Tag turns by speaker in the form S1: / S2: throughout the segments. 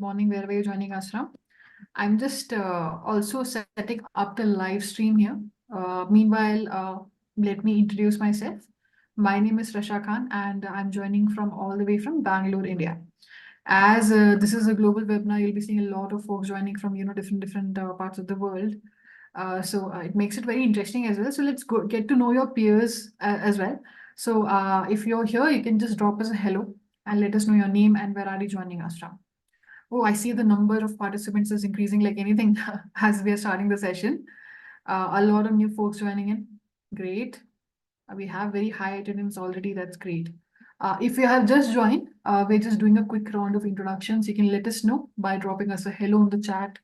S1: morning, wherever you're joining us from. I'm just also setting up the live stream here. Meanwhile, let me introduce myself. My name is Rasha Khan, and I'm joining from all the way from Bangalore, India. As this is a global webinar, you'll be seeing a lot of folks joining from different parts of the world. So it makes it very interesting as well. So let's go get to know your peers as well. So if you're here, you can just drop us a hello and let us know your name and where are you joining us from. Oh, I see the number of participants is increasing like anything as we are starting the session. A lot of new folks joining in. Great. We have very high attendance already. That's great. If you have just joined, we're just doing a quick round of introductions. You can let us know by dropping us a hello in the chat.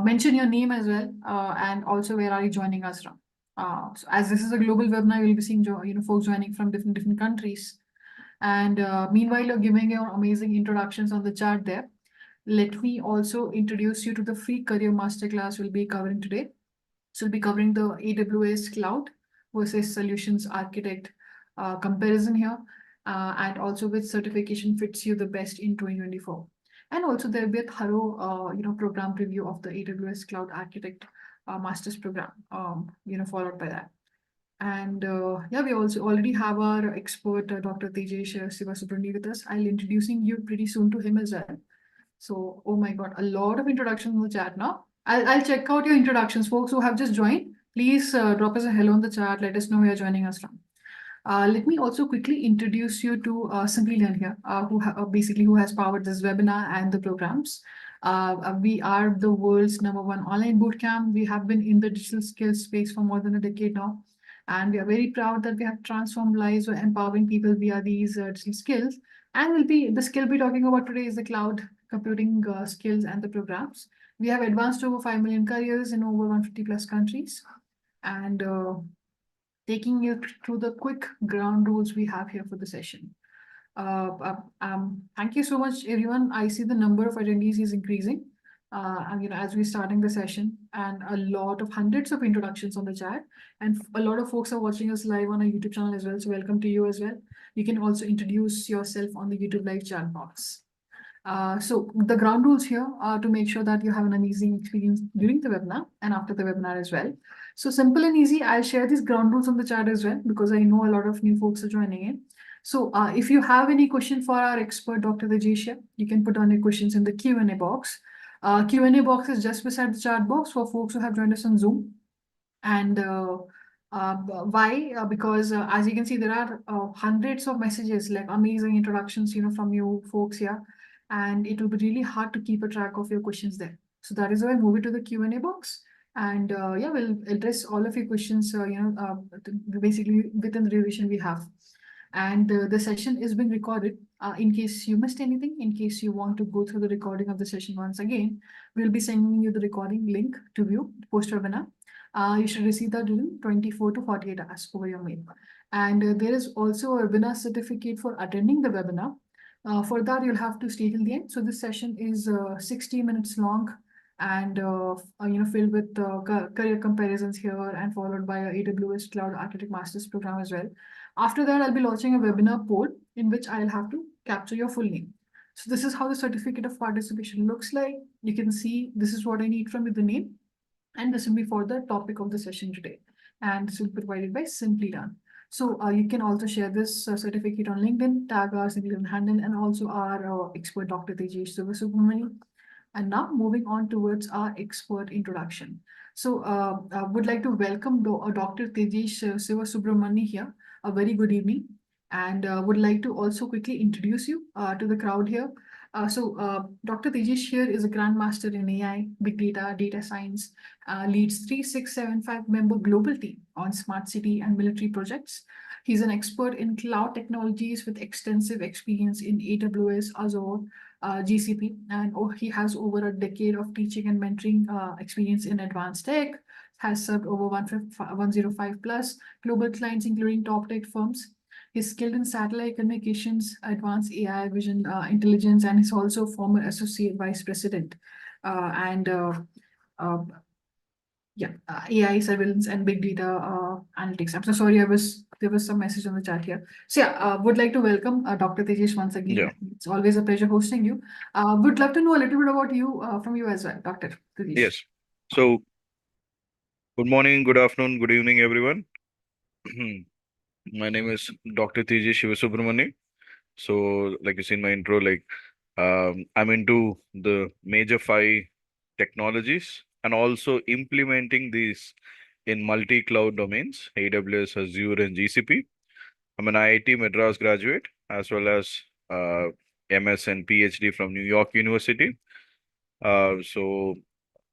S1: Mention your name as well, and also where are you joining us from. So as this is a global webinar, you'll be seeing folks joining from different countries. And meanwhile, you're giving your amazing introductions on the chat there. Let me also introduce you to the free career masterclass we'll be covering today. So we'll be covering the AWS Cloud versus Solutions Architect comparison here, and also which certification fits you the best in 2024. And also there'll be a thorough, program review of the AWS Cloud Architect master's program, followed by that. And yeah, we also already have our expert, Dr. Tejesh Sivasubrani with us. I'll introducing you pretty soon to him as well. So, oh my God, a lot of introductions in the chat now. I'll check out your introductions, folks who have just joined. Please drop us a hello in the chat. Let us know where you're joining us from. Let me also quickly introduce you to Simplilearn here, who has powered this webinar and the programs. We are the world's #1 online bootcamp. We have been in the digital skills space for more than a decade now. And we are very proud that we have transformed lives by empowering people via these digital skills. And the skill we're talking about today is the cloud computing skills and the programs. We have advanced over 5 million careers in over 150 plus countries. And taking you through the quick ground rules we have here for the session. Thank you so much, everyone. I see the number of attendees is increasing. As we're starting the session, and a lot of hundreds of introductions on the chat, and a lot of folks are watching us live on our YouTube channel as well. So welcome to you as well. You can also introduce yourself on the YouTube live chat box. So the ground rules here are to make sure that you have an amazing experience during the webinar and after the webinar as well. So simple and easy. I'll share these ground rules on the chat as well, because I know a lot of new folks are joining in. So if you have any question for our expert, Dr. Tejesh, you can put on your questions in the Q&A box. Q&A box is just beside the chat box for folks who have joined us on Zoom. And why? Because as you can see, there are hundreds of messages, like amazing introductions, from you folks here. And it will be really hard to keep a track of your questions there. So that is why I move it to the Q&A box. And yeah, we'll address all of your questions, basically within the duration we have. And the session is being recorded. In case you missed anything, in case you want to go through the recording of the session once again, we'll be sending you the recording link to view post-webinar. You should receive that within 24 to 48 hours over your mail. And there is also a webinar certificate for attending the webinar. For that, you'll have to stay till the end. So this session is 60 minutes long and filled with career comparisons here, and followed by a AWS Cloud Architect Master's program as well. After that, I'll be launching a webinar poll in which I'll have to capture your full name. So this is how the certificate of participation looks like. You can see this is what I need from you, the name, and this will be for the topic of the session today. And this will be provided by Simplilearn. So you can also share this certificate on LinkedIn, tag our Simplilearn handle, and also our expert, Dr. Tejesh Sivasubrani. And now moving on towards our expert introduction. So I would like to welcome Dr. Tejesh Sivasubrani here. A very good evening. And would like to also quickly introduce you to the crowd here. Dr. Tejesh here is a Grandmaster in AI, Big Data, Data Science, leads 3675 member global team on smart city and military projects. He's an expert in cloud technologies with extensive experience in AWS, Azure, GCP, and he has over a decade of teaching and mentoring experience in advanced tech, has served over 105 plus global clients, including top tech firms. He's skilled in satellite communications, advanced AI, vision, intelligence, and he's also former associate vice president. AI surveillance and big data analytics. I'm so sorry, there was some message on the chat here. So would like to welcome Dr. Tejesh once again.
S2: Yeah.
S1: It's always a pleasure hosting you. Would love to know a little bit about you from you as well, Dr. Tejesh.
S2: Yes. So, good morning, good afternoon, good evening, everyone. My name is Dr. Teji Shivasubramani. So, like you see in my intro, I'm into the major five technologies and also implementing these in multi-cloud domains, AWS, Azure, and GCP. I'm an IIT Madras graduate as well as MS and PhD from New York University. So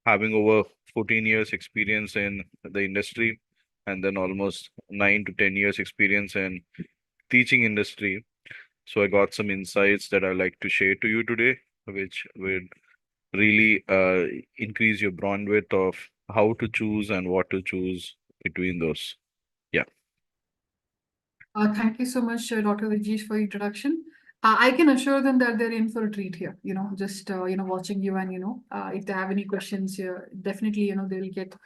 S2: having over 14 years experience in the industry and then almost 9 to 10 years experience in teaching industry. So I got some insights that I like to share to you today, which will really increase your bandwidth of how to choose and what to choose between those. Yeah.
S1: Thank you so much, Dr. Rajesh, for your introduction. I can assure them that they're in for a treat here. Just watching you, and if they have any questions, definitely they'll get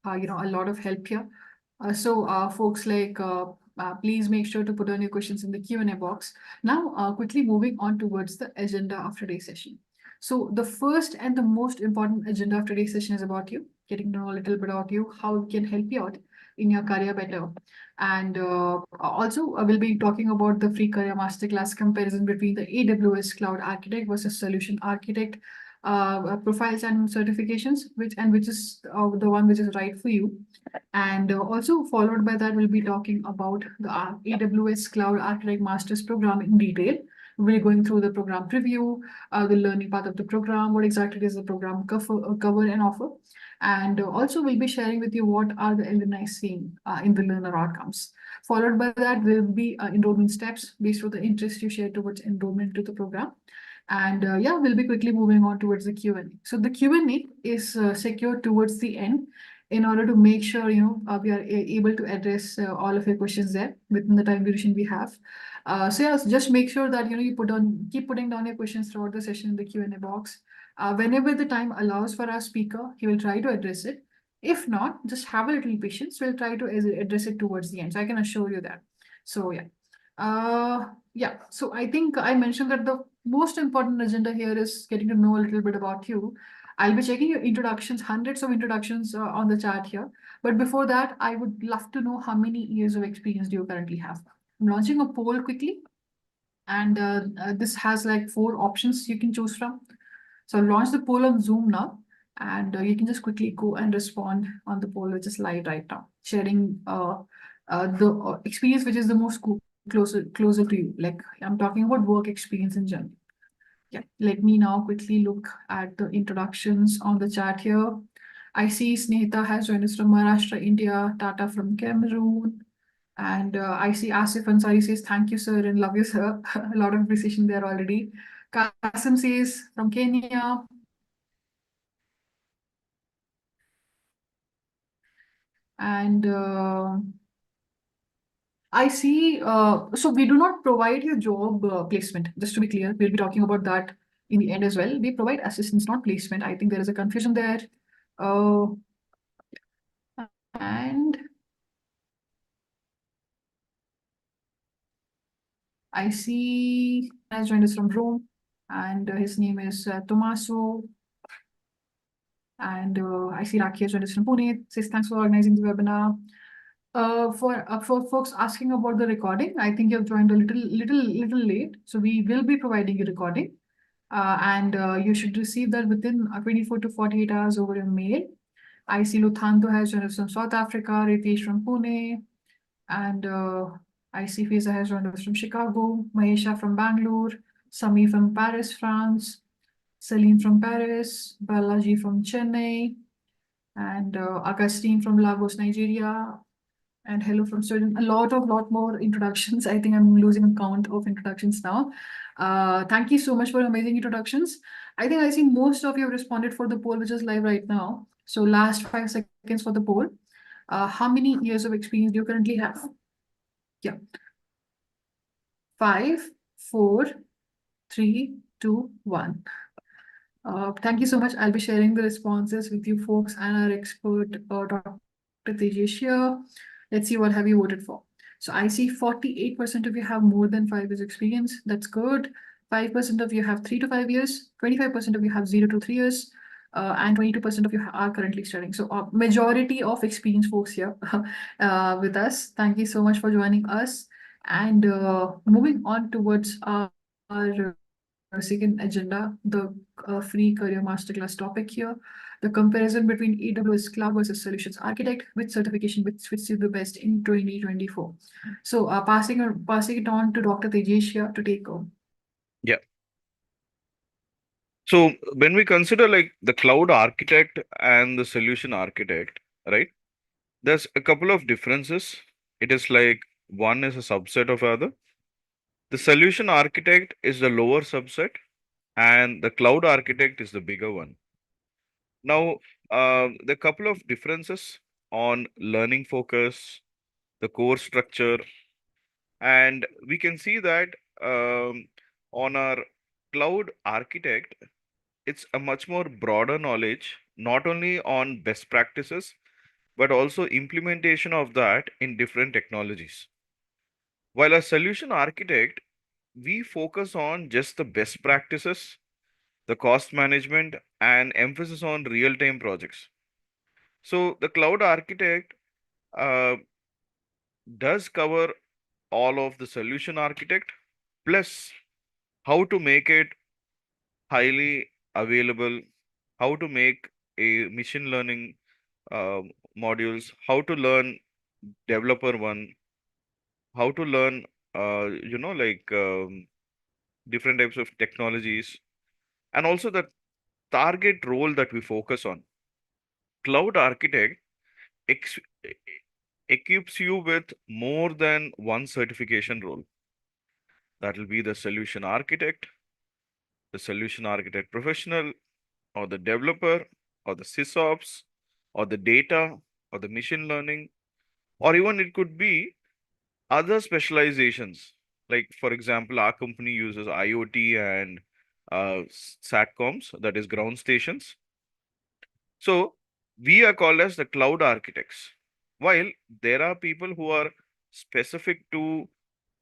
S1: a lot of help here. Folks, please make sure to put on your questions in the Q&A box. Now, quickly moving on towards the agenda of today's session. So the first and the most important agenda of today's session is about you, getting to know a little bit about you, how we can help you out in your career better. And also, we'll be talking about the free career masterclass comparison between the AWS Cloud Architect versus Solution Architect profiles and certifications, which is the one which is right for you. And also followed by that, we'll be talking about the AWS Cloud Architect Master's Program in detail. We'll be going through the program preview, the learning part of the program, what exactly does the program cover and offer. And also we'll be sharing with you what are the alumni seeing in the learner outcomes. Followed by that, there will be enrollment steps based on the interest you share towards enrollment to the program. And we'll be quickly moving on towards the Q&A. So the Q&A is secured towards the end in order to make sure we are able to address all of your questions there within the time duration we have. Just make sure that you keep putting down your questions throughout the session in the Q&A box. Whenever the time allows for our speaker, he will try to address it. If not, just have a little patience. We'll try to address it towards the end. So I can assure you that. So so I think I mentioned that the most important agenda here is getting to know a little bit about you. I'll be checking your introductions, hundreds of introductions on the chat here. But before that, I would love to know how many years of experience do you currently have? I'm launching a poll quickly. And this has like 4 options you can choose from. So I'll launch the poll on Zoom now. And you can just quickly go and respond on the poll, which is live right now, sharing the experience which is the most closer to you. Like I'm talking about work experience in general. Yeah, let me now quickly look at the introductions on the chat here. I see Snehita has joined us from Maharashtra, India, Tata from Cameroon. And I see Asif Ansari says, thank you, sir, and love you, sir. A lot of appreciation there already. Kasim says, from Kenya. And I see, so we do not provide you job placement, just to be clear. We'll be talking about that in the end as well. We provide assistance, not placement. I think there is a confusion there. Uh, and I see has joined us from Rome, and his name is Tommaso. And I see Rakhi has joined us from Pune. Says thanks for organizing the webinar. For folks asking about the recording, I think you've joined a little late. So we will be providing a recording, and you should receive that within 24 to 48 hours over your mail. I see Luthanto has joined us from South Africa, Ritesh from Pune, and I see Fiza has joined us from Chicago, Mahesha from Bangalore, Sami from Paris, France, Celine from Paris, Balaji from Chennai, and Augustine from Lagos, Nigeria, and hello from Sweden. A lot more introductions. I think I'm losing count of introductions now. Thank you so much for amazing introductions. I think I see most of you have responded for the poll, which is live right now. So last 5 seconds for the poll. How many years of experience do you currently have? Yeah. 5, 4, 3, 2, 1. Thank you so much. I'll be sharing the responses with you folks and our expert, Dr. Tejesh here. Let's see what have you voted for. So I see 48% of you have more than 5 years experience. That's good. 5% of you have 3 to 5 years. 25% of you have 0 to 3 years. And 22% of you are currently studying. So majority of experienced folks here with us. Thank you so much for joining us. And moving on towards our second agenda, the free career masterclass topic here, the comparison between AWS Cloud versus Solutions Architect, which certification which fits you the best in 2024. So passing it on to Dr. Tejesh here to take over.
S2: Yeah. So when we consider like the cloud architect and the solution architect, right? There's a couple of differences. It is like one is a subset of other. The solution architect is the lower subset, and the cloud architect is the bigger one. Now, the couple of differences on learning focus, the core structure, and we can see that on our cloud architect, it's a much more broader knowledge, not only on best practices, but also implementation of that in different technologies. While a solution architect, we focus on just the best practices, the cost management, and emphasis on real time projects. So the cloud architect uh, does cover all of the solution architect, plus how to make it highly available, how to make a machine learning uh, modules, how to learn developer one, how to learn, like different types of technologies, and also the target role that we focus on. Cloud architect ex- equips you with more than one certification role. That will be the solution architect, the solution architect professional, or the developer, or the sysops, or the data, or the machine learning, or even it could be other specializations. Like, for example, our company uses IoT and SATCOMs, that is ground stations. So we are called as the cloud architects, while there are people who are specific to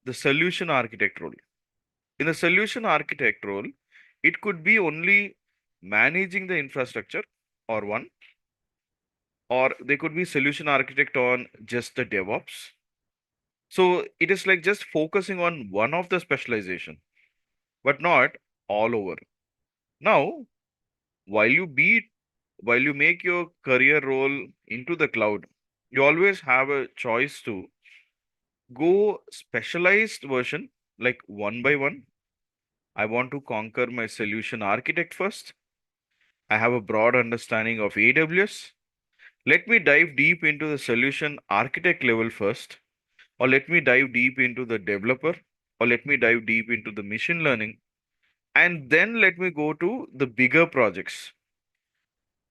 S2: the solution architect role. In the solution architect role, it could be only managing the infrastructure or one, or they could be solution architect on just the DevOps. So it is like just focusing on one of the specialization, but not all over. Now, while you be while you make your career role into the cloud, you always have a choice to go specialized version, like one by one. I want to conquer my solution architect first. I have a broad understanding of AWS. Let me dive deep into the solution architect level first, or let me dive deep into the developer, or let me dive deep into the machine learning, and then let me go to the bigger projects.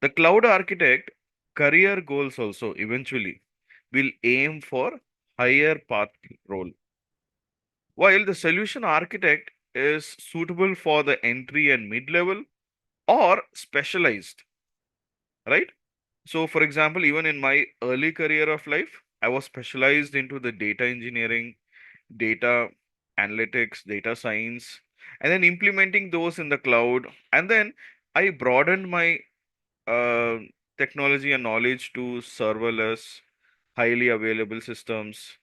S2: The cloud architect career goals also eventually will aim for higher path role, while the solution architect is suitable for the entry and mid level or specialized, right? So, for example, even in my early career of life, I was specialized into the data engineering, data analytics, data science, and then implementing those in the cloud. And then I broadened my uh, technology and knowledge to serverless, highly available systems,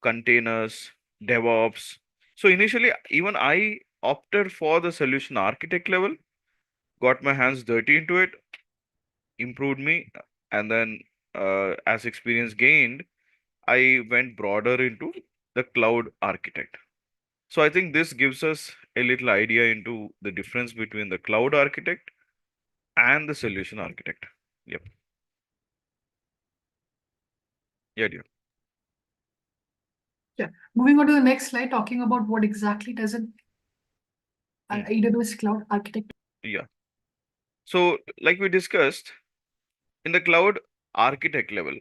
S2: containers, DevOps. So initially, even I opted for the solution architect level, got my hands dirty into it, improved me, and then as experience gained, I went broader into the cloud architect. So I think this gives us a little idea into the difference between the cloud architect and the solution architect. Yep. Yeah, dear.
S1: Yeah. Moving on to the next slide, talking about what exactly does an
S2: Hmm.
S1: AWS Cloud Architect.
S2: Yeah. So, like we discussed, in the cloud architect level,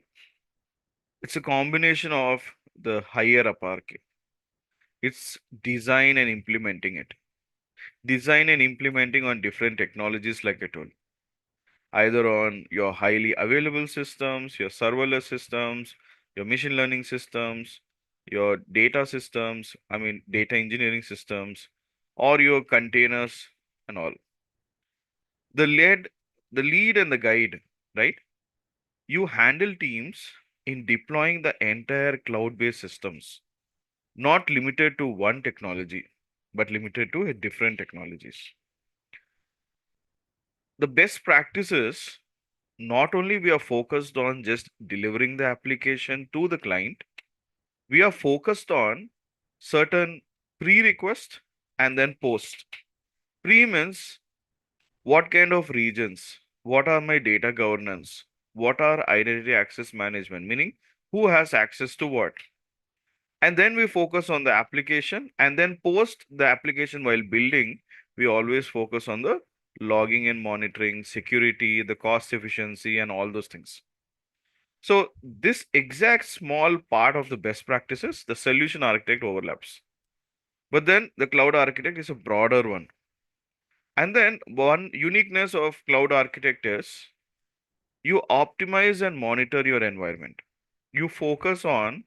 S2: it's a combination of the higher up architect. It's design and implementing it. design and implementing on different technologies like I told, either on your highly available systems, your serverless systems, your machine learning systems, your data systems, data engineering systems, or your containers and all. The lead, the lead and the guide, right? You handle teams in deploying the entire cloud-based systems, not limited to one technology, but limited to different technologies. The best practices, not only we are focused on just delivering the application to the client, we are focused on certain pre-request and then post. Pre means what kind of regions, what are my data governance, what are identity access management, meaning who has access to what. And then we focus on the application, and then post the application while building, we always focus on the logging and monitoring, security, the cost efficiency, and all those things. So this exact small part of the best practices, the solution architect overlaps. But then the cloud architect is a broader one. And then one uniqueness of cloud architect is you optimize and monitor your environment. You focus on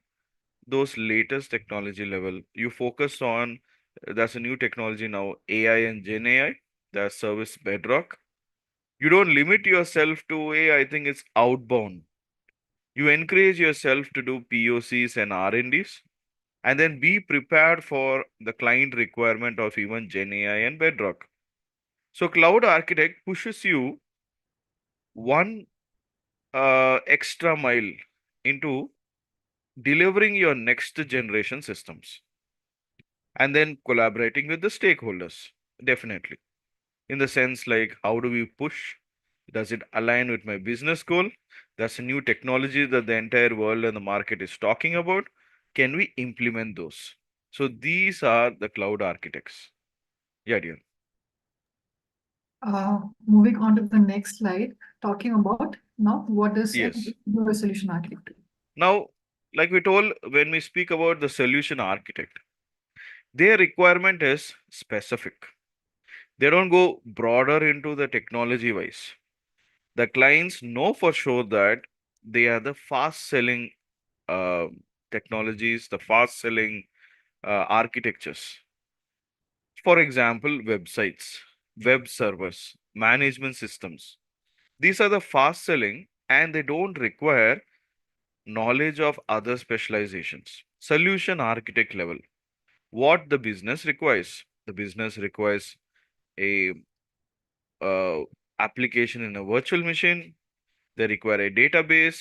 S2: those latest technology level. You focus on there's a new technology now, AI and Gen AI, there's service bedrock. You don't limit yourself to AI, I think it's outbound. You encourage yourself to do POCs and R&Ds, and then be prepared for the client requirement of even Gen AI and bedrock. So cloud architect pushes you one extra mile into delivering your next generation systems, and then collaborating with the stakeholders, definitely, in the sense like how do we push, does it align with my business goal, that's a new technology that the entire world and the market is talking about, can we implement those? So these are the cloud architects. Yeah, dear.
S1: Moving on to the next slide, talking about now what does an
S2: Yes.
S1: AWS solution architect do?
S2: Now, like we told, when we speak about the solution architect, their requirement is specific. They don't go broader into the technology wise. The clients know for sure that they are the fast selling uh, technologies, the fast selling architectures. For example, websites, web servers, management systems. These are the fast selling and they don't require knowledge of other specializations. Solution architect level. What the business requires. The business requires a uh, application in a virtual machine. They require a database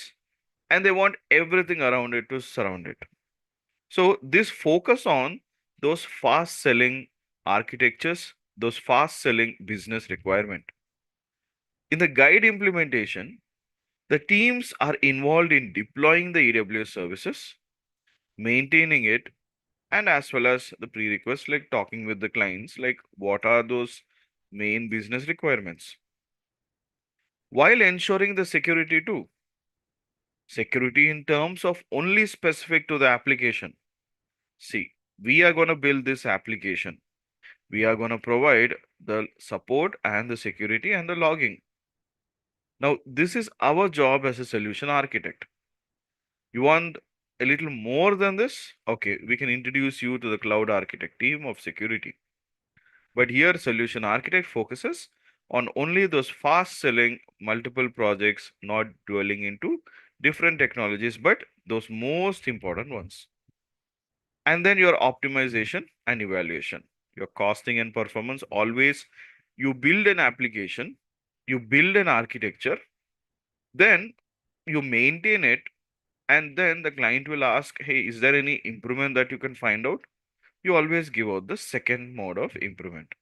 S2: and they want everything around it to surround it. So this focus on those fast selling architectures, those fast selling business requirement. In the guide implementation, the teams are involved in deploying the AWS services, maintaining it, and as well as the prerequisites like talking with the clients, like what are those main business requirements, while ensuring the security too. Security in terms of only specific to the application. See, we are going to build this application. We are going to provide the support and the security and the logging. Now, this is our job as a solution architect. You want a little more than this? Okay, we can introduce you to the cloud architect team of security. But here, solution architect focuses on only those fast selling multiple projects, not dwelling into different technologies, but those most important ones. And then your optimization and evaluation, your costing and performance. Always you build an application, you build an architecture, then you maintain it, and then the client will ask, hey, is there any improvement that you can find out? You always give out the second mode of improvement: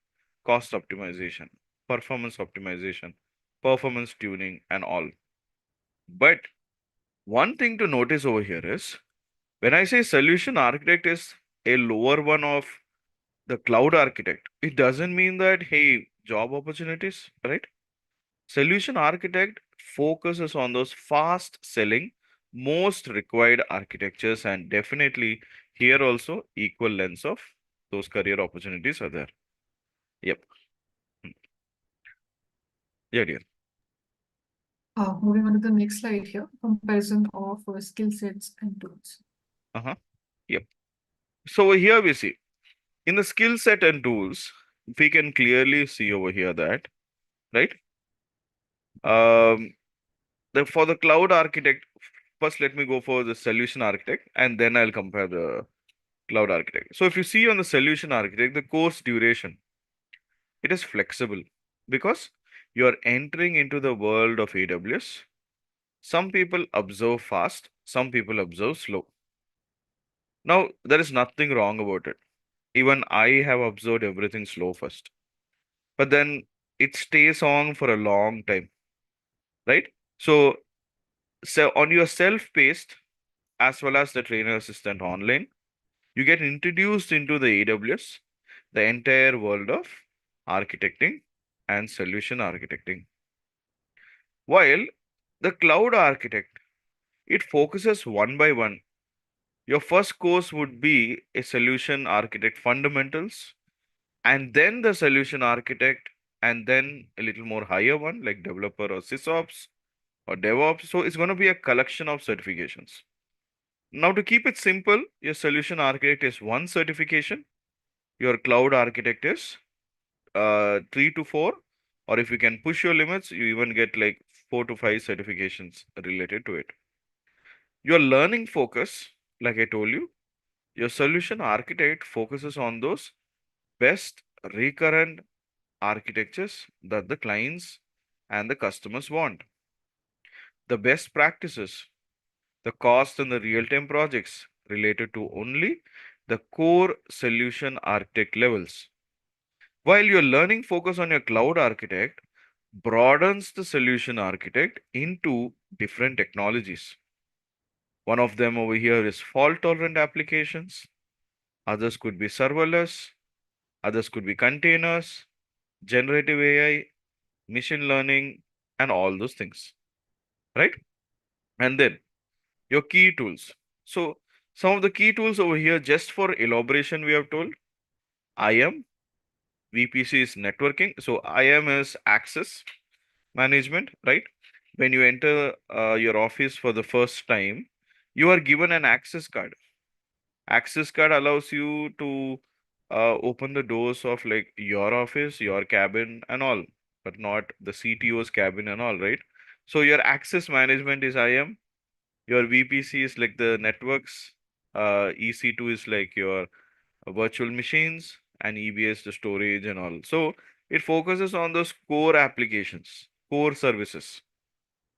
S2: cost optimization, performance optimization, performance tuning, and all. But one thing to notice over here is when I say solution architect is a lower one of the cloud architect, it doesn't mean that, hey, job opportunities, right? Solution architect focuses on those fast selling, most required architectures, and definitely here also equal lengths of those career opportunities are there. Yep. Mm. Yeah, dear.
S1: Moving on to the next slide here, comparison of skill sets and tools.
S2: Uh-huh. Yep. So over here we see in the skill set and tools, we can clearly see over here that, right? Um, for the cloud architect, first let me go for the solution architect and then I'll compare the cloud architect. So if you see on the solution architect, the course duration, it is flexible because you are entering into the world of AWS. Some people observe fast, some people observe slow. Now, there is nothing wrong about it. Even I have observed everything slow first, but then it stays on for a long time, right? So, on your self-paced as well as the trainer assistant online, you get introduced into the AWS, the entire world of architecting and solution architecting. While the cloud architect, it focuses one by one. Your first course would be a solution architect fundamentals, and then the solution architect, and then a little more higher one like developer or sysops or DevOps. So it's going to be a collection of certifications. Now, to keep it simple, your solution architect is one certification, your cloud architect is 3 to 4, or if you can push your limits, you even get like 4 to 5 certifications related to it. Your learning focus, like I told you, your solution architect focuses on those best recurrent architectures that the clients and the customers want. The best practices, the cost and the real-time projects related to only the core solution architect levels. While your learning focus on your cloud architect broadens the solution architect into different technologies. One of them over here is fault-tolerant applications. Others could be serverless. Others could be containers, generative AI, machine learning, and all those things, right? And then your key tools. So some of the key tools over here, just for elaboration, we have told IAM, VPC is networking. So IAM is access management, right? When you enter your office for the first time, you are given an access card. Access card allows you to open the doors of like your office, your cabin, and all, but not the CTO's cabin and all, right? So your access management is IAM. Your VPC is like the networks. EC2 is like your virtual machines, and EBS the storage and all. So it focuses on those core applications, core services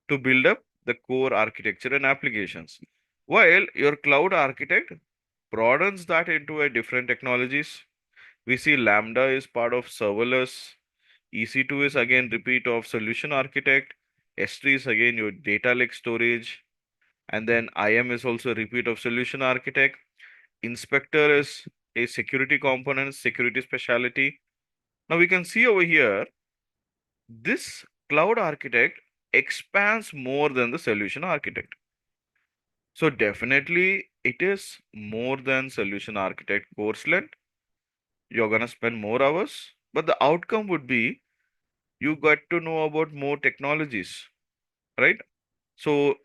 S2: to build up the core architecture and applications. While your cloud architect broadens that into a different technologies. We see Lambda is part of serverless. EC2 is again repeat of solution architect. S3 is again your data lake storage. And then IAM is also a repeat of solution architect. Inspector is a security component, security specialty. Now we can see over here, this cloud architect expands more than the solution architect. So definitely it is more than solution architect course length. You're gonna spend more hours, but the outcome would be you got to know about more technologies, right? So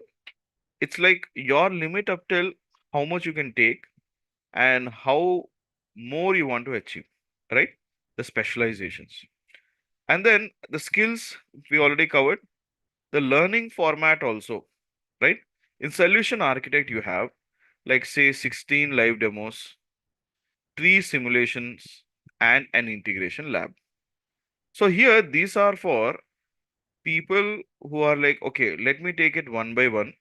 S2: it's like your limit up till how much you can take and how more you want to achieve, right? The specializations. And then the skills we already covered, the learning format also, right? In solution architect, you have like say 16 live demos, 3 simulations, and an integration lab. So here, these are for people who are like, okay, let me take it one by one.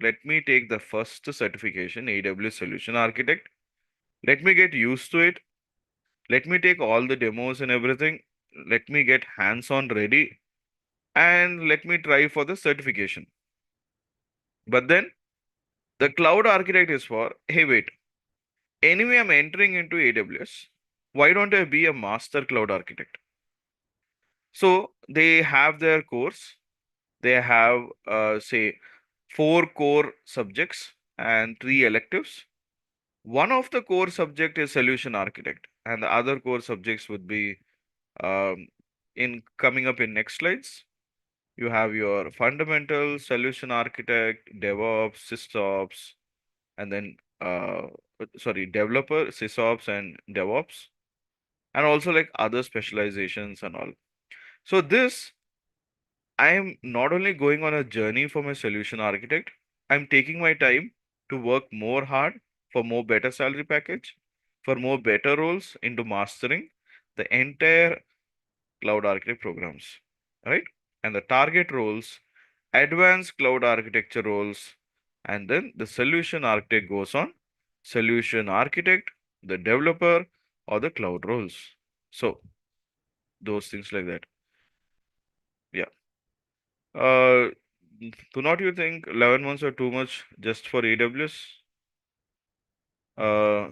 S2: Let me take the first certification, AWS Solution Architect. Let me get used to it. Let me take all the demos and everything. Let me get hands-on ready and let me try for the certification. But then the cloud architect is for, hey, wait, anyway, I'm entering into AWS. Why don't I be a master cloud architect? So they have their course. They have, say, 4 core subjects and 3 electives. One of the core subject is solution architect, and the other core subjects would be Um, in coming up in next slides, you have your fundamental solution architect, DevOps, SysOps, and then sorry, developer, SysOps, and DevOps, and also like other specializations and all. So this, I am not only going on a journey for my solution architect, I'm taking my time to work more hard for more better salary package, for more better roles into mastering the entire cloud architect programs, right? And the target roles, advanced cloud architecture roles, and then the solution architect goes on solution architect, the developer, or the cloud roles. So those things like that. Yeah. Uh, do not you think 11 months are too much just for AWS? Uh,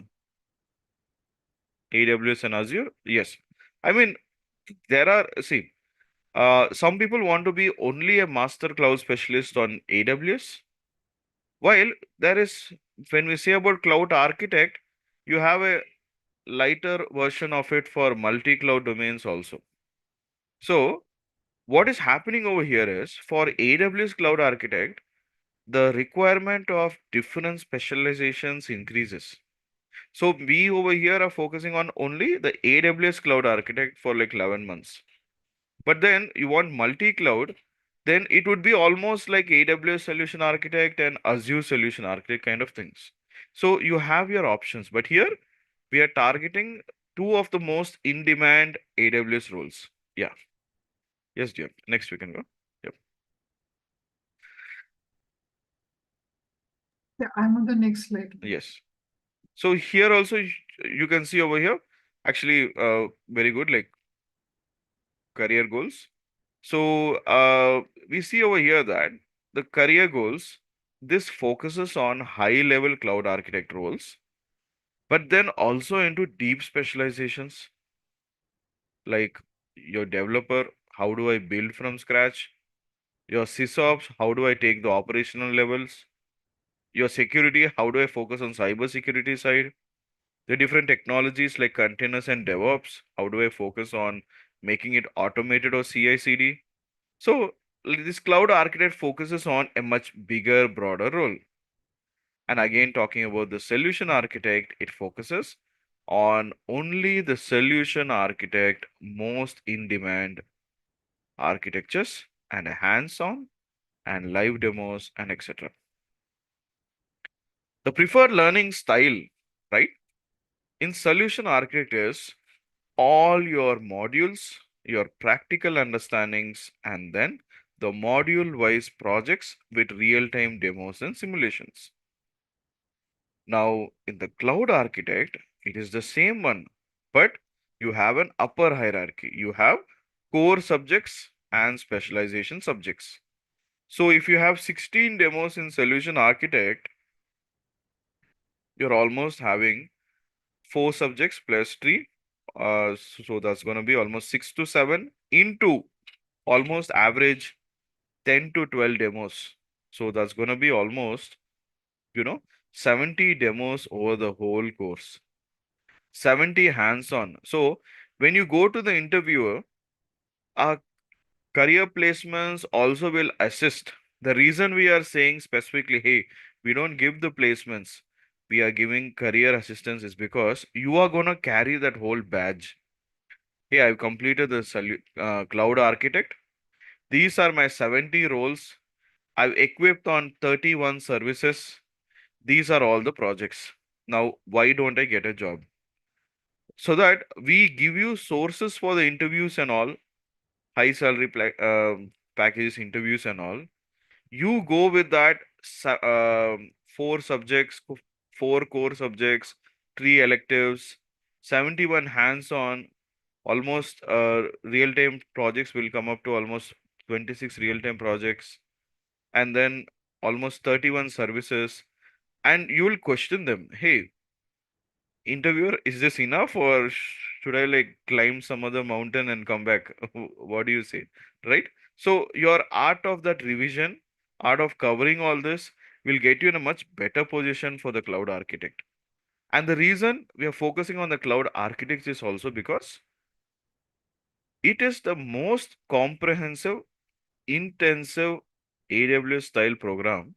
S2: AWS and Azure? Yes. I mean, there are, see, some people want to be only a master cloud specialist on AWS, while there is, when we say about cloud architect, you have a lighter version of it for multi-cloud domains also. So, what is happening over here is for AWS Cloud Architect, the requirement of different specializations increases. So we over here are focusing on only the AWS Cloud Architect for like 11 months. But then you want multi-cloud, then it would be almost like AWS Solution Architect and Azure Solution Architect kind of things. So you have your options. But here we are targeting two of the most in-demand AWS roles. Yeah. Yes, dear. Next we can go. Yep.
S1: Yeah, I'm on the next slide.
S2: Yes. So here also you can see over here, actually very good, like career goals. So we see over here that the career goals, this focuses on high level cloud architect roles, but then also into deep specializations like your developer, how do I build from scratch? Your SysOps, how do I take the operational levels? Your security, how do I focus on cyber security side? The different technologies like containers and DevOps, how do I focus on making it automated or CI/CD? So this cloud architect focuses on a much bigger, broader role. And again, talking about the solution architect, it focuses on only the solution architect most in demand architectures and hands-on and live demos and etc. The preferred learning style, right? In solution architect is all your modules, your practical understandings, and then the module wise projects with real time demos and simulations. Now, in the cloud architect, it is the same one, but you have an upper hierarchy. You have core subjects and specialization subjects. So, if you have 16 demos in solution architect, you're almost having four subjects plus three. So that's going to be almost 6 to 7 into almost average 10 to 12 demos. So that's going to be almost, you know, 70 demos over the whole course, 70 hands-on. So when you go to the interviewer, our career placements also will assist. The reason we are saying specifically, hey, we don't give the placements, we are giving career assistance is because you are going to carry that whole badge. Hey, I've completed the cloud architect. These are my 70 roles. I've equipped on 31 services. These are all the projects. Now, why don't I get a job? So that we give you sources for the interviews and all, high salary packages, interviews and all. You go with that four subjects, four core subjects, three electives, 71 hands-on, almost real-time projects will come up to almost 26 real-time projects, and then almost 31 services. And you will question them, hey, interviewer, is this enough or should I like climb some other mountain and come back? What do you say? Right? So your art of that revision, art of covering all this will get you in a much better position for the cloud architect. And the reason we are focusing on the cloud architects is also because It is the most comprehensive, intensive AWS style program,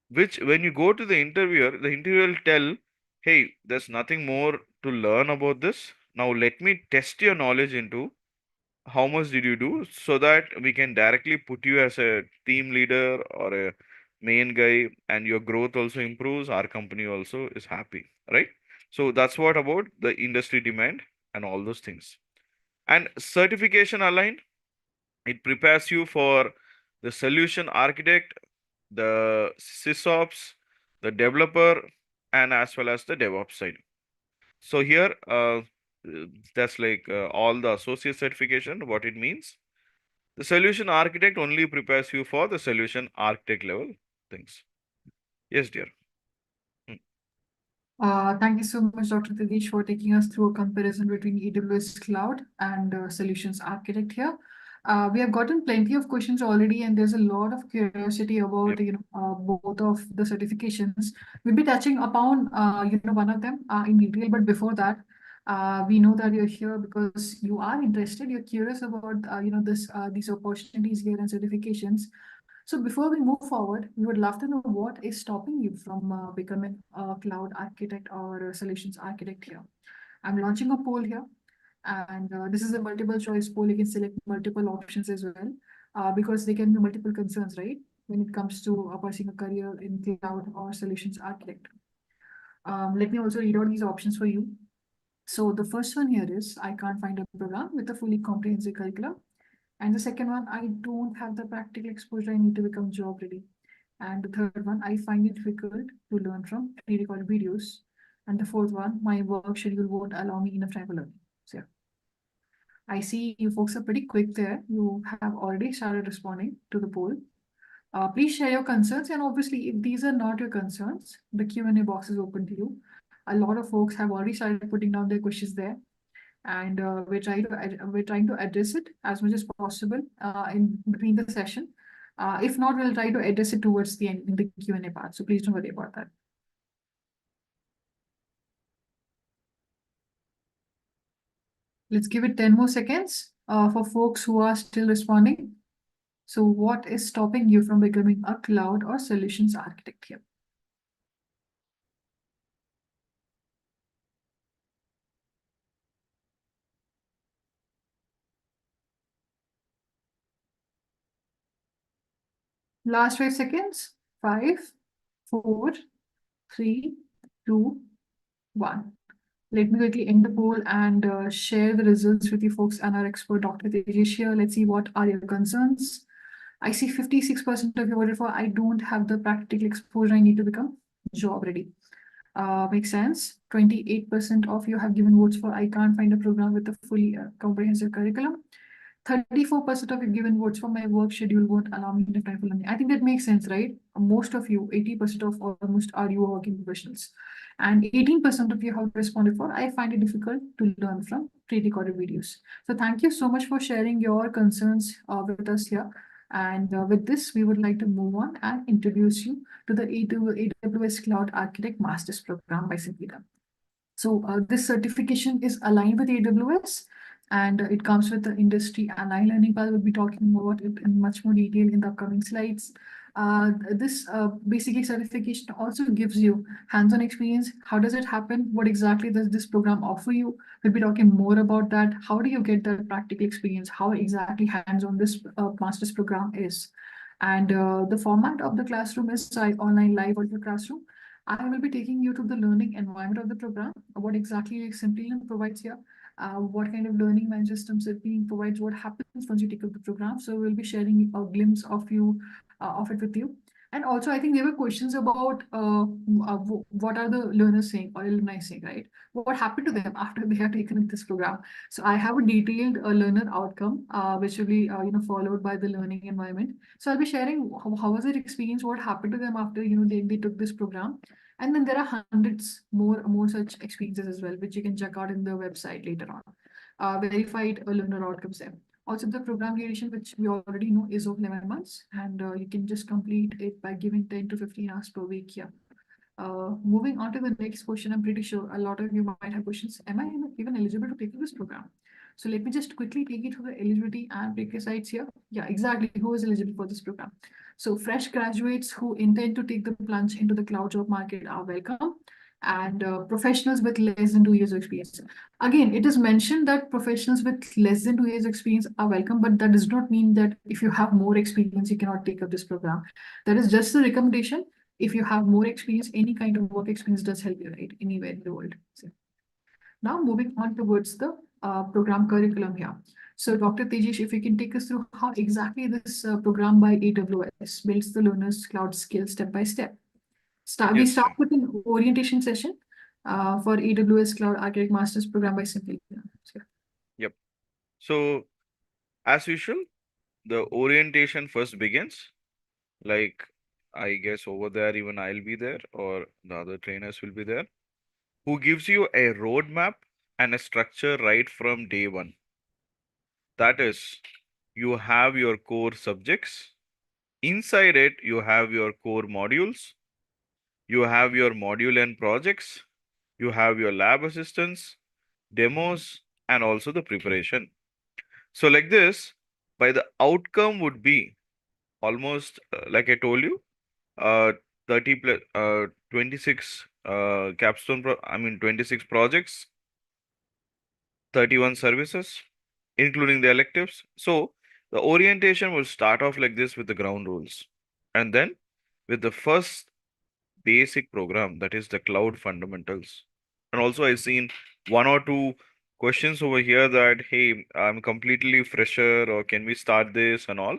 S2: which when you go to the interviewer will tell, hey, there's nothing more to learn about this. Now let me test your knowledge into how much did you do so that we can directly put you as a team leader or a main guy, and your growth also improves. Our company also is happy, right? So that's what about the industry demand and all those things. And certification aligned, it prepares you for the solution architect, the sysops, the developer, and as well as the DevOps side. So here, that's like all the associate certification, what it means. The solution architect only prepares you for the solution architect level things. Yes, dear. Hmm.
S1: Thank you so much, Dr. Dinesh, for taking us through a comparison between AWS Cloud and Solutions Architect here. We have gotten plenty of questions already, and there's a lot of curiosity about
S2: Yep.
S1: both of the certifications. We'll be touching upon one of them in detail, but before that, we know that you're here because you are interested. You're curious about these opportunities here and certifications. So before we move forward, we would love to know what is stopping you from becoming a cloud architect or a solutions architect here. I'm launching a poll here, and this is a multiple choice poll. You can select multiple options as well, because there can be multiple concerns, right? When it comes to pursuing a career in cloud or solutions architect. Let me also read out these options for you. So the first one here is I can't find a program with a fully comprehensive curriculum. And the second one, I don't have the practical exposure I need to become job ready. And the third one, I find it difficult to learn from pre-recorded videos. And the fourth one, my work schedule won't allow me enough time for learning. So yeah, I see you folks are pretty quick there. You have already started responding to the poll. Please share your concerns. And obviously, if these are not your concerns, the Q&A box is open to you. A lot of folks have already started putting down their questions there, and we're trying to address it as much as possible in between the session. If not, we'll try to address it towards the end in the Q&A part. So please don't worry about that. Let's give it 10 more seconds for folks who are still responding. So what is stopping you from becoming a cloud or solutions architect here? Last 5 seconds. 5, 4, 3, 2, 1. Let me quickly end the poll and share the results with you folks and our expert, Dr. Tejesh here. Let's see what are your concerns. I see 56% of you voted for I don't have the practical exposure I need to become job ready. Makes sense. 28% of you have given votes for I can't find a program with a fully comprehensive curriculum. 34% of you given votes for my work schedule won't allow me enough time for learning. I think that makes sense, right? Most of you, 80% of almost are you working professionals. And 18% of you have responded for I find it difficult to learn from pre-recorded videos. So thank you so much for sharing your concerns with us here. And with this, we would like to move on and introduce you to the AWS Cloud Architect Masters Program by Simplilearn. So this certification is aligned with AWS, and it comes with the industry aligned learning path. We'll be talking about it in much more detail in the upcoming slides. This basically certification also gives you hands-on experience. How does it happen? What exactly does this program offer you? We'll be talking more about that. How do you get that practical experience? How exactly hands-on this master's program is? And the format of the classroom is online live virtual classroom. I will be taking you to the learning environment of the program, what exactly Simplilearn provides here, what kind of learning management systems it being provides, what happens once you take up the program. So we'll be sharing a glimpse of it with you. And also, I think there were questions about what are the learners saying or alumni saying, right? What happened to them after they have taken up this program? So I have a detailed learner outcome, which will be followed by the learning environment. So I'll be sharing how was their experience, what happened to them after they took this program, and then there are hundreds more such experiences as well, which you can check out in the website later on. Verified learner outcomes there. Also, the program duration, which we already know, is of 11 months, and you can just complete it by giving 10 to 15 hours per week here. Moving on to the next question, I'm pretty sure a lot of you might have questions. Am I even eligible to take this program? So let me just quickly take you through the eligibility and prerequisites here. Yeah, exactly. Who is eligible for this program? So fresh graduates who intend to take the plunge into the cloud job market are welcome, and professionals with less than 2 years of experience. Again, it is mentioned that professionals with less than 2 years experience are welcome, but that does not mean that if you have more experience, you cannot take up this program. That is just a recommendation. If you have more experience, any kind of work experience does help you, right? Anywhere in the world. So now moving on towards the program curriculum here. So Dr. Tejish, if you can take us through how exactly this program by AWS builds the learner's cloud skills step by step. We
S2: Yes,
S1: start
S2: yeah.
S1: with an orientation session for AWS Cloud Architect Master's program by Simplilearn. So,
S2: Yep. So as usual, the orientation first begins. Like, I guess over there, even I'll be there, or the other trainers will be there, who gives you a roadmap and a structure right from day one. That is, you have your core subjects. Inside it, you have your core modules. You have your module and projects. You have your lab assistants, demos, and also the preparation. So, like this, by the outcome would be almost like I told you, uh, 30 plus 26 I mean 26 projects, 31 services, including the electives. So the orientation will start off like this with the ground rules, and then with the first basic program, that is the cloud fundamentals. And also I've seen one or two questions over here that, hey, I'm completely fresher, or can we start this and all?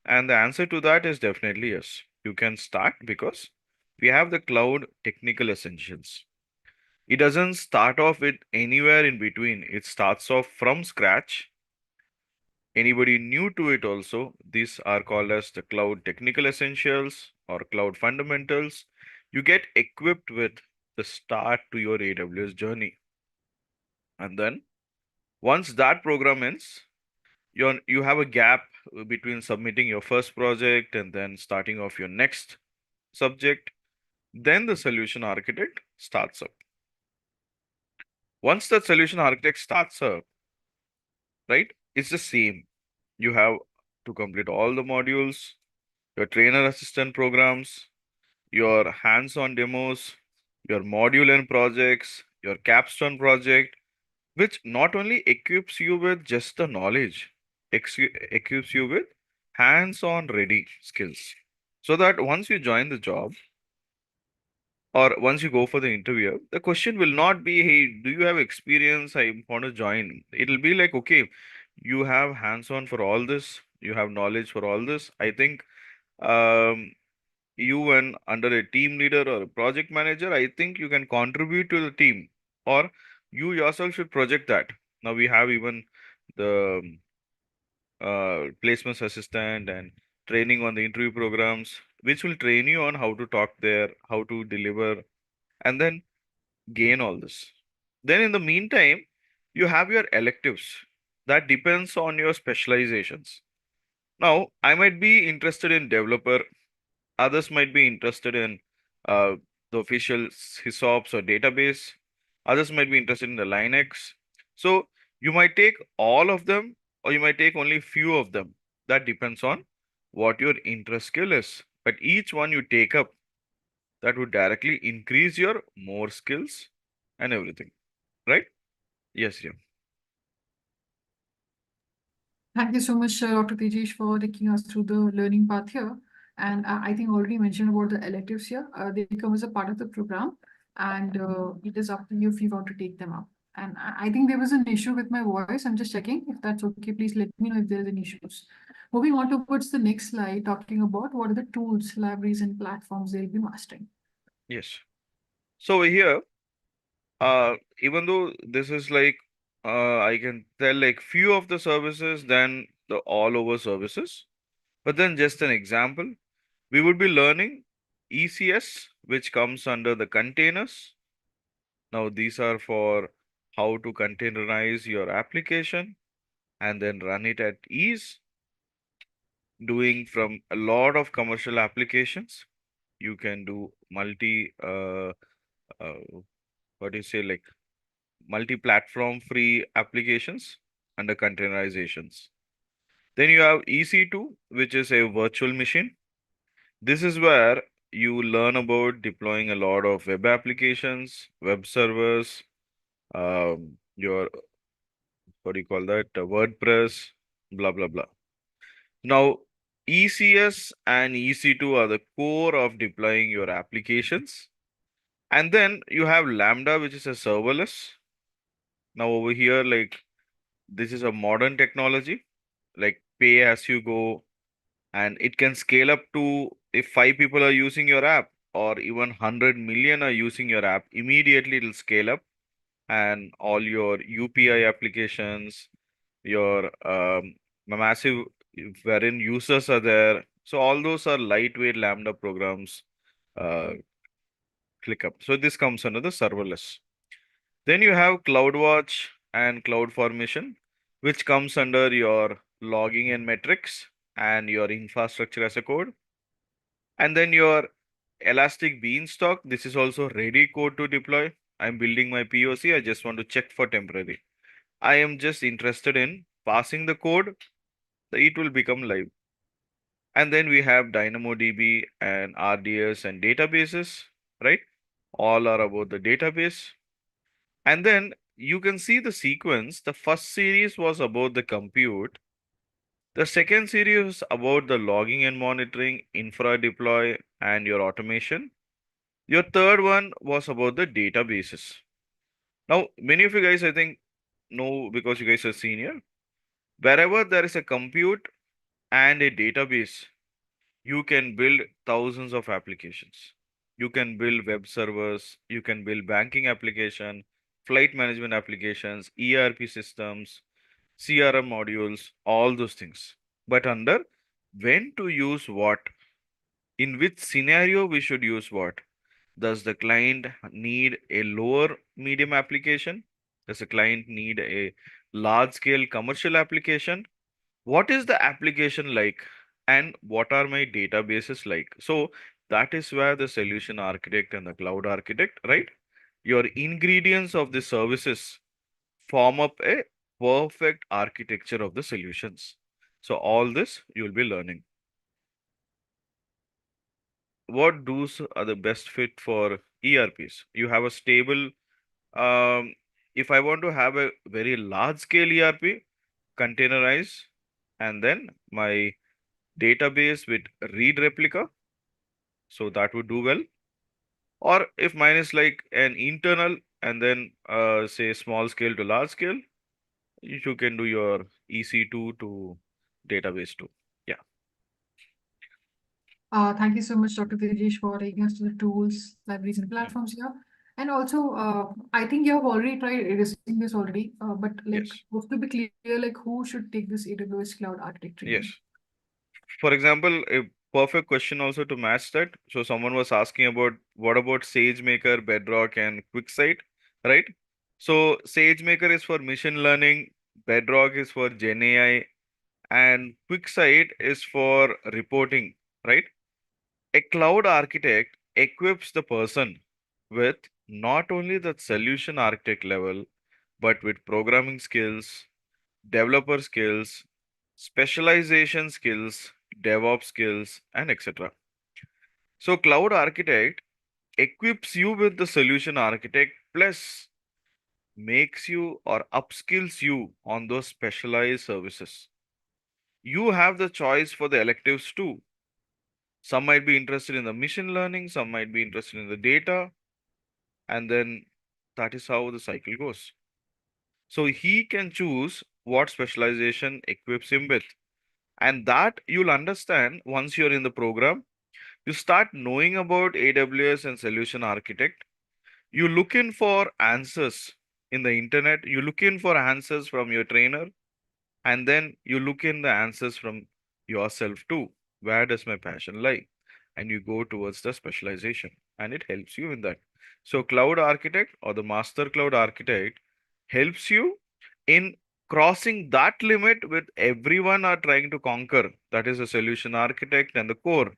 S2: And the answer to that is definitely yes. You can start because we have the cloud technical essentials. It doesn't start off with anywhere in between. It starts off from scratch. Anybody new to it also, these are called as the cloud technical essentials or cloud fundamentals. You get equipped with the start to your AWS journey. And then once that program ends, you have a gap between submitting your first project and then starting off your next subject. Then the solution architect starts up. Once that solution architect starts up, right, it's the same. You have to complete all the modules, your trainer assistant programs, your hands-on demos, your module and projects, your capstone project, which not only equips you with just the knowledge, equips you with hands-on ready skills. So that once you join the job, or once you go for the interview, the question will not be, hey, do you have experience? I want to join. It'll be like, okay, you have hands on for all this, you have knowledge for all this. I think um, you and under a team leader or a project manager, I think you can contribute to the team, or you yourself should project that. Now we have even the placements assistant and training on the interview programs, which will train you on how to talk there, how to deliver, and then gain all this. Then in the meantime, you have your electives that depends on your specializations. Now, I might be interested in developer, others might be interested in uh, the official SysOps or database, others might be interested in the Linux. So you might take all of them, or you might take only few of them. That depends on what your interest skill is. But each one you take up, that would directly increase your more skills and everything, right? Yes, yeah.
S1: thank you so much, Dr. Tejish, for taking us through the learning path here. And I think already mentioned about the electives here. They come as a part of the program, and it is up to you if you want to take them up. And I think there was an issue with my voice. I'm just checking if that's okay. Please let me know if there's any issues. Moving on towards the next slide, talking about what are the tools, libraries, and platforms they'll be mastering.
S2: Yes. So over here, even though this is like, I can tell like few of the services than the all over services, but then just an example, we would be learning ECS, which comes under the containers. Now, these are for how to containerize your application and then run it at ease, doing from a lot of commercial applications. You can do uh, what do you say, like multi-platform free applications. under containerizations. Then you have EC2, which is a virtual machine. This is where you learn about deploying a lot of web applications, web servers, your, what do you call that, WordPress, blah, blah, blah. Now, ECS and EC2 are the core of deploying your applications. And then you have Lambda, which is a serverless. Now, over here, like, this is a modern technology, like pay as you go, and it can scale up to, if 5 people are using your app or even 100 million are using your app, immediately it'll scale up, and all your UPI applications, your massive, wherein users are there. So all those are lightweight Lambda programs. Uh, Click up. So this comes under the serverless. Then you have CloudWatch and CloudFormation, which comes under your logging and metrics and your infrastructure as a code. And then your Elastic Beanstalk, this is also ready code to deploy. I'm building my POC. I just want to check for temporary. I am just interested in passing the code, it will become live. And then we have DynamoDB and RDS and databases, right? All are about the database. And then you can see the sequence. The first series was about the compute. The second series was about the logging and monitoring, infra deploy, and your automation. Your third one was about the databases. Now, many of you guys, I think, know because you guys are senior. Wherever there is a compute and a database, you can build thousands of applications. You can build web servers, you can build banking application, flight management applications, ERP systems, CRM modules, all those things. But under when to use what, in which scenario we should use what. Does the client need a lower medium application? Does the client need a large scale commercial application? What is the application like, and what are my databases like? So that is where the solution architect and the cloud architect, right? Your ingredients of the services form up a perfect architecture of the solutions. So all this you'll be learning. What do's are the best fit for ERPs? You have a stable, if I want to have a very large scale ERP, containerize, and then my database with read replica, so that would do well. Or if mine is like an internal and then say small scale to large scale, you can do your EC2 to database 2. Yeah.
S1: Thank you so much, Dr. Tejesh, for taking us to the tools, libraries, and
S2: Mm.
S1: platforms here. And also, I think you have already tried erasing this already, but like,
S2: Yes.
S1: just to be clear, like, who should take this AWS Cloud Architect
S2: Yes.
S1: training?
S2: For example, a perfect question also to match that. So someone was asking about what about SageMaker, Bedrock, and QuickSight, right? So SageMaker is for machine learning, Bedrock is for Gen AI, and QuickSight is for reporting, right? A cloud architect equips the person with not only the solution architect level, but with programming skills, developer skills, specialization skills, DevOps skills, and etc. So, cloud architect equips you with the solution architect plus makes you or upskills you on those specialized services. You have the choice for the electives too. Some might be interested in the machine learning, some might be interested in the data, and then that is how the cycle goes. So he can choose what specialization equips him with. And that you'll understand once you're in the program. You start knowing about AWS and solution architect. You look in for answers in the internet. You look in for answers from your trainer. And then you look in the answers from yourself too. Where does my passion lie? And you go towards the specialization, and it helps you in that. So, cloud architect or the master cloud architect helps you in crossing that limit with everyone are trying to conquer. That is a solution architect and the core,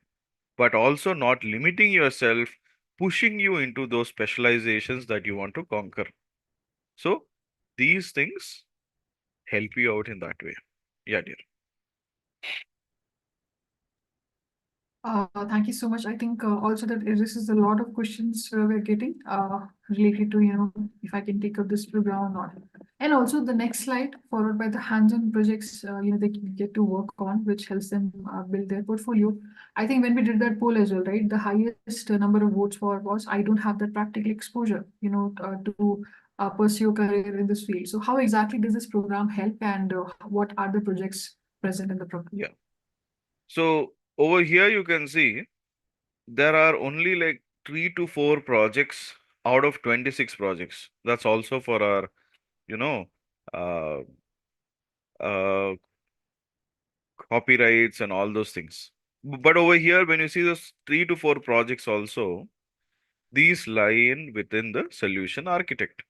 S2: but also not limiting yourself, pushing you into those specializations that you want to conquer. So, these things help you out in that way. Yeah, dear.
S1: Thank you so much. I think also that this is a lot of questions we're getting related to, if I can take up this program or not. And also the next slide, followed by the hands-on projects, they can get to work on, which helps them build their portfolio. I think when we did that poll as well, right, the highest number of votes for was, I don't have that practical exposure, to pursue a career in this field. So how exactly does this program help, and what are the projects present in the program?
S2: Yeah. So over here you can see there are only like 3 to 4 projects out of 26 projects. That's also for our, you know, uh, uh, copyrights and all those things. But over here, when you see those 3 to 4 projects also, these lie in within the solution architect.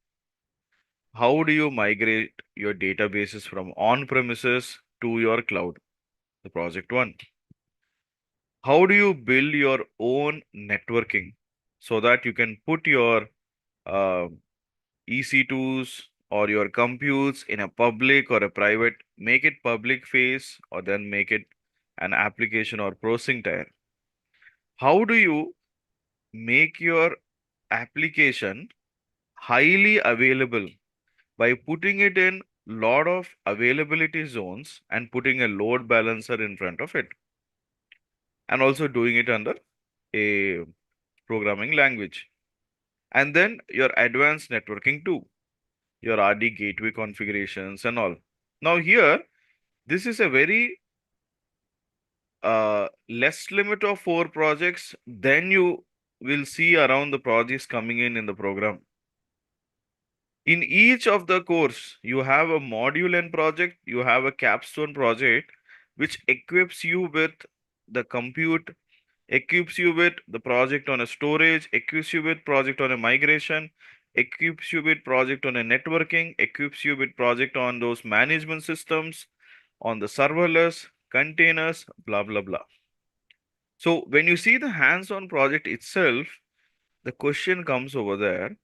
S2: How do you migrate your databases from on-premises to your cloud? The project one. How do you build your own networking so that you can put your uh, EC2s or your computes in a public or a private, make it public phase or then make it an application or processing tier? How do you make your application highly available by putting it in lot of availability zones and putting a load balancer in front of it, and also doing it under a programming language? And then your advanced networking too, your RD gateway configurations and all. Now here, this is a very less limit of 4 projects. Then you will see around the projects coming in the program. In each of the course, you have a module and project, you have a capstone project, which equips you with the compute, equips you with the project on a storage, equips you with project on a migration, equips you with project on a networking, equips you with project on those management systems, on the serverless, containers, blah, blah, blah. So when you see the hands-on project itself, the question comes over there.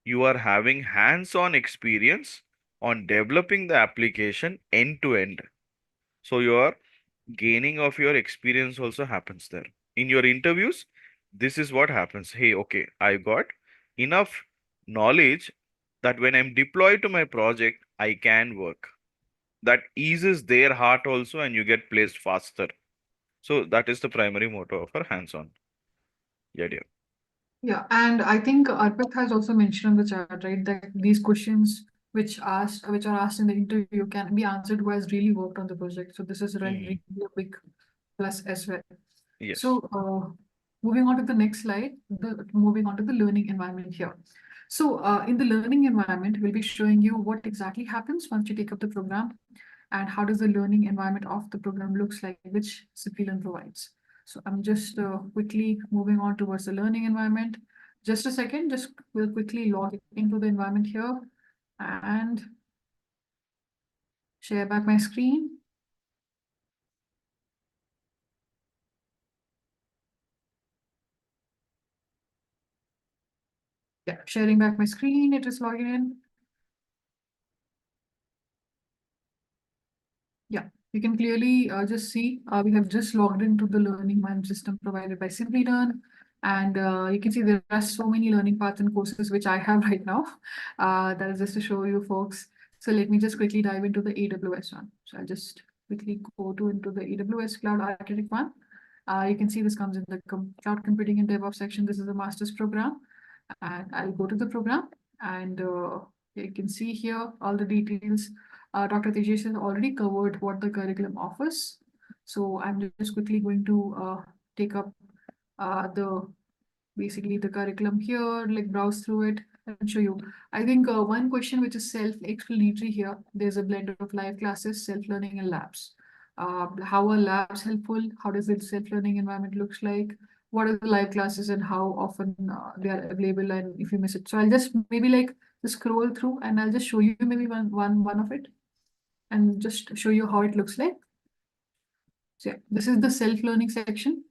S2: You are having hands-on experience on developing the application end to end. So your gaining of your experience also happens there. In your interviews, this is what happens. Hey, okay, I got enough knowledge that when I'm deployed to my project, I can work. That eases their heart also, and you get placed faster. So that is the primary motto of our hands-on. Yeah, dear.
S1: Yeah, and I think Arpit has also mentioned on the chat, right, that these questions which are asked in the interview can be answered who has really worked on the project. So this is really a big plus as well.
S2: Yes.
S1: So moving on to the next slide, moving on to the learning environment here. So in the learning environment, we'll be showing you what exactly happens once you take up the program, and how does the learning environment of the program looks like, which Simplilearn provides. So I'm just quickly moving on towards the learning environment. Just a second, just we'll quickly log into the environment here and share back my screen. Yeah, sharing back my screen, it is logging in. Yeah, you can clearly just see we have just logged into the learning management system provided by Simplilearn. And you can see there are so many learning paths and courses which I have right now. That is just to show you folks. So let me just quickly dive into the AWS one. So I'll just quickly go into the AWS Cloud Architect one. You can see this comes in the Cloud Computing and DevOps section. This is the master's program. And I'll go to the program, and you can see here all the details. Dr. Tejas has already covered what the curriculum offers. So I'm just quickly going to take up basically the curriculum here, like browse through it and show you. I think one question which is self-explanatory here, there's a blend of live classes, self-learning and labs. How are labs helpful? How does the self-learning environment looks like? What are the live classes and how often they are available, and if you miss it. So I'll just maybe like just scroll through and I'll just show you maybe one of it and just show you how it looks like. So yeah, this is the self-learning section,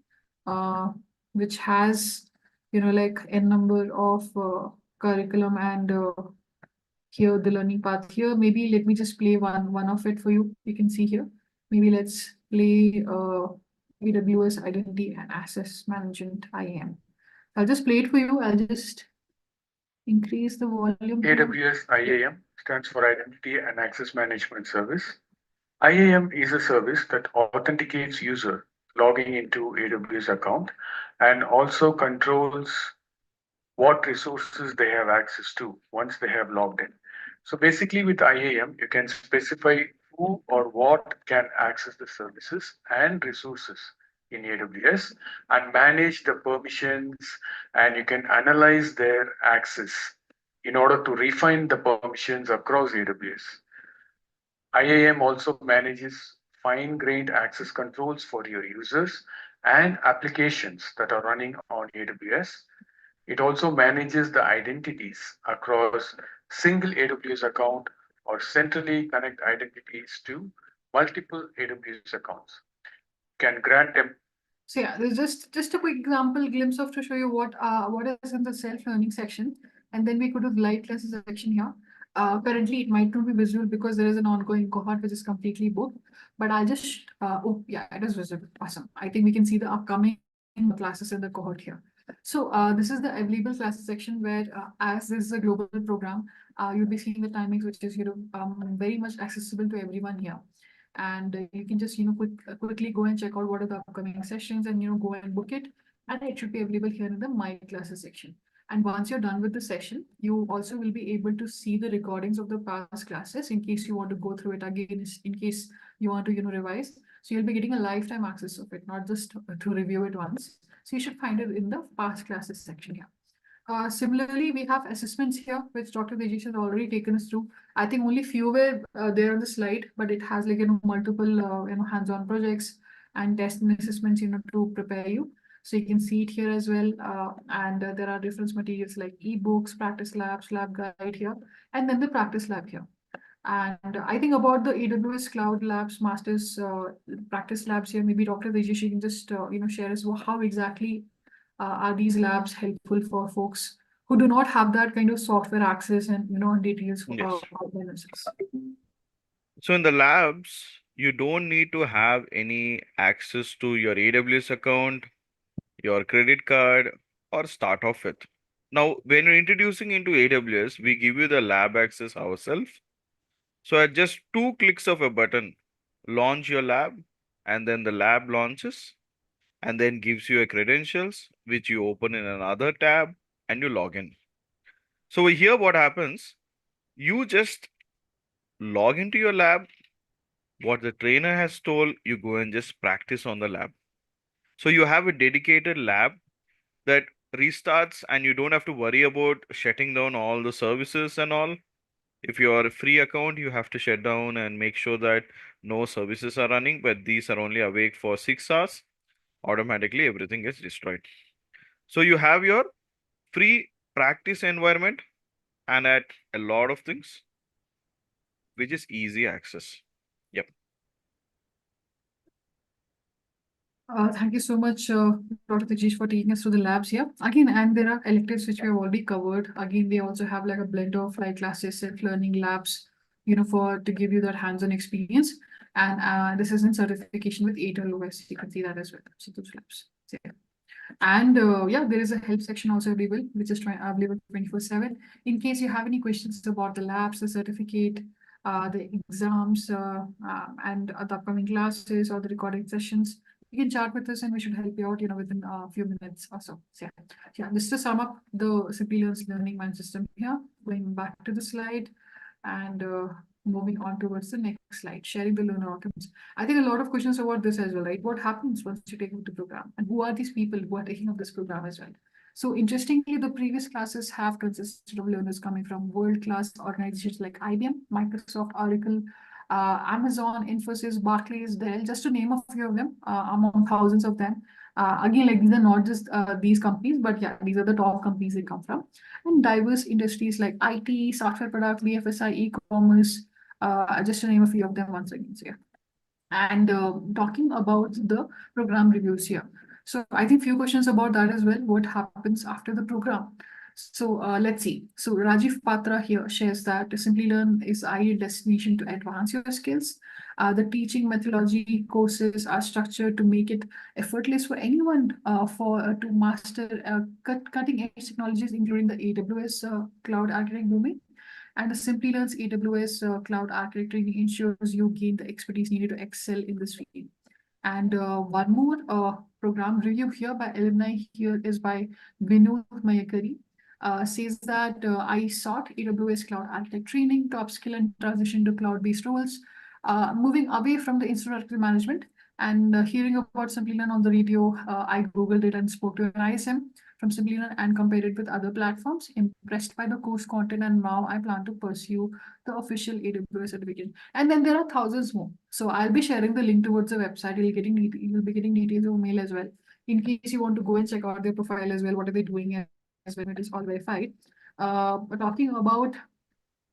S1: which has, like n number of curriculum, and here the learning path here. Maybe let me just play one of it for you. You can see here. Maybe let's play AWS Identity and Access Management IAM. I'll just play it for you. I'll just increase the volume here.
S3: AWS IAM stands for Identity and Access Management Service. IAM is a service that authenticates user logging into AWS account and also controls what resources they have access to once they have logged in. So basically with IAM, you can specify who or what can access the services and resources in AWS and manage the permissions, and you can analyze their access in order to refine the permissions across AWS. IAM also manages fine-grained access controls for your users and applications that are running on AWS. It also manages the identities across single AWS account or centrally connect identities to multiple AWS accounts. Can grant them.
S1: So yeah, there's just a quick example glimpse of to show you what is in the self-learning section, and then we could have live classes section here. Currently, it might not be visible because there is an ongoing cohort which is completely booked. But I'll just oh yeah, it is visible. Awesome. I think we can see the upcoming classes in the cohort here. So this is the available classes section where, as this is a global program, you'll be seeing the timings, which is very much accessible to everyone here. And you can just quickly go and check out what are the upcoming sessions and go and book it, and it should be available here in the my classes section. And once you're done with the session, you also will be able to see the recordings of the past classes in case you want to go through it again, in case you want to revise. So you'll be getting a lifetime access of it, not just to review it once. So you should find it in the past classes section here. Similarly, we have assessments here, which Dr. Dejesh has already taken us through. I think only few were there on the slide, but it has multiple hands-on projects and tests and assessments to prepare you. So you can see it here as well. And there are different materials like ebooks, practice labs, lab guide here, and then the practice lab here. And I think about the AWS Cloud Labs Masters practice labs here, maybe Dr. Dejesh can just share us how exactly are these labs helpful for folks who do not have that kind of software access and details
S2: Yes.
S1: about themselves.
S2: So in the labs, you don't need to have any access to your AWS account, your credit card, or start off with. Now, when you're introducing into AWS, we give you the lab access ourselves. So at just 2 clicks of a button, launch your lab, and then the lab launches and then gives you a credentials, which you open in another tab and you log in. So here what happens, you just log into your lab, what the trainer has told, you go and just practice on the lab. So you have a dedicated lab that restarts and you don't have to worry about shutting down all the services and all. If you are a free account, you have to shut down and make sure that no services are running, but these are only awake for 6 hours. Automatically, everything gets destroyed. So you have your free practice environment and at a lot of things, which is easy access. Yep.
S1: Thank you so much, Dr. Tejish, for taking us through the labs here. Again, and there are electives which we have already covered. Again, they also have like a blend of like classes, self-learning labs, to give you that hands-on experience. And this is in certification with AWS. You can see that as well. So those labs. So, yeah. And yeah, there is a help section also available, which is available 24/7. In case you have any questions about the labs, the certificate, the exams, and the upcoming classes or the recording sessions, you can chat with us and we should help you out, within a few minutes or so. So yeah, just to sum up the Simplilearn's learning management system here, going back to the slide and moving on towards the next slide, sharing the learner documents. I think a lot of questions about this as well, right? What happens once you take up the program? And who are these people who are taking up this program as well? So interestingly, the previous classes have consisted of learners coming from world-class organizations like IBM, Microsoft, Oracle, Amazon, Infosys, Barclays, Dell, just to name a few of them among thousands of them. Again, like these are not just these companies, but yeah, these are the top companies they come from. And diverse industries like IT, software product, BFSI, e-commerce, just to name a few of them once again. So yeah. And talking about the program reviews here. So I think few questions about that as well. What happens after the program? So let's see. So Rajiv Patra here shares that Simplilearn is ideal destination to advance your skills. The teaching methodology courses are structured to make it effortless for anyone to master cutting edge technologies, including the AWS Cloud Architect domain. And the Simplilearn's AWS Cloud Architect training ensures you gain the expertise needed to excel in this field. And one more program review here by alumni here is by Vinod Mayakari. Says that I sought AWS Cloud Architect training to upskill and transition to cloud-based roles, moving away from the infrastructure management. And hearing about Simplilearn on the radio, I Googled it and spoke to an ISM from Simplilearn and compared it with other platforms. Impressed by the course content, and now I plan to pursue the official AWS certification. And then there are thousands more. So I'll be sharing the link towards the website. You'll be getting details over mail as well. In case you want to go and check out their profile as well, what are they doing as well, it is all verified. But talking about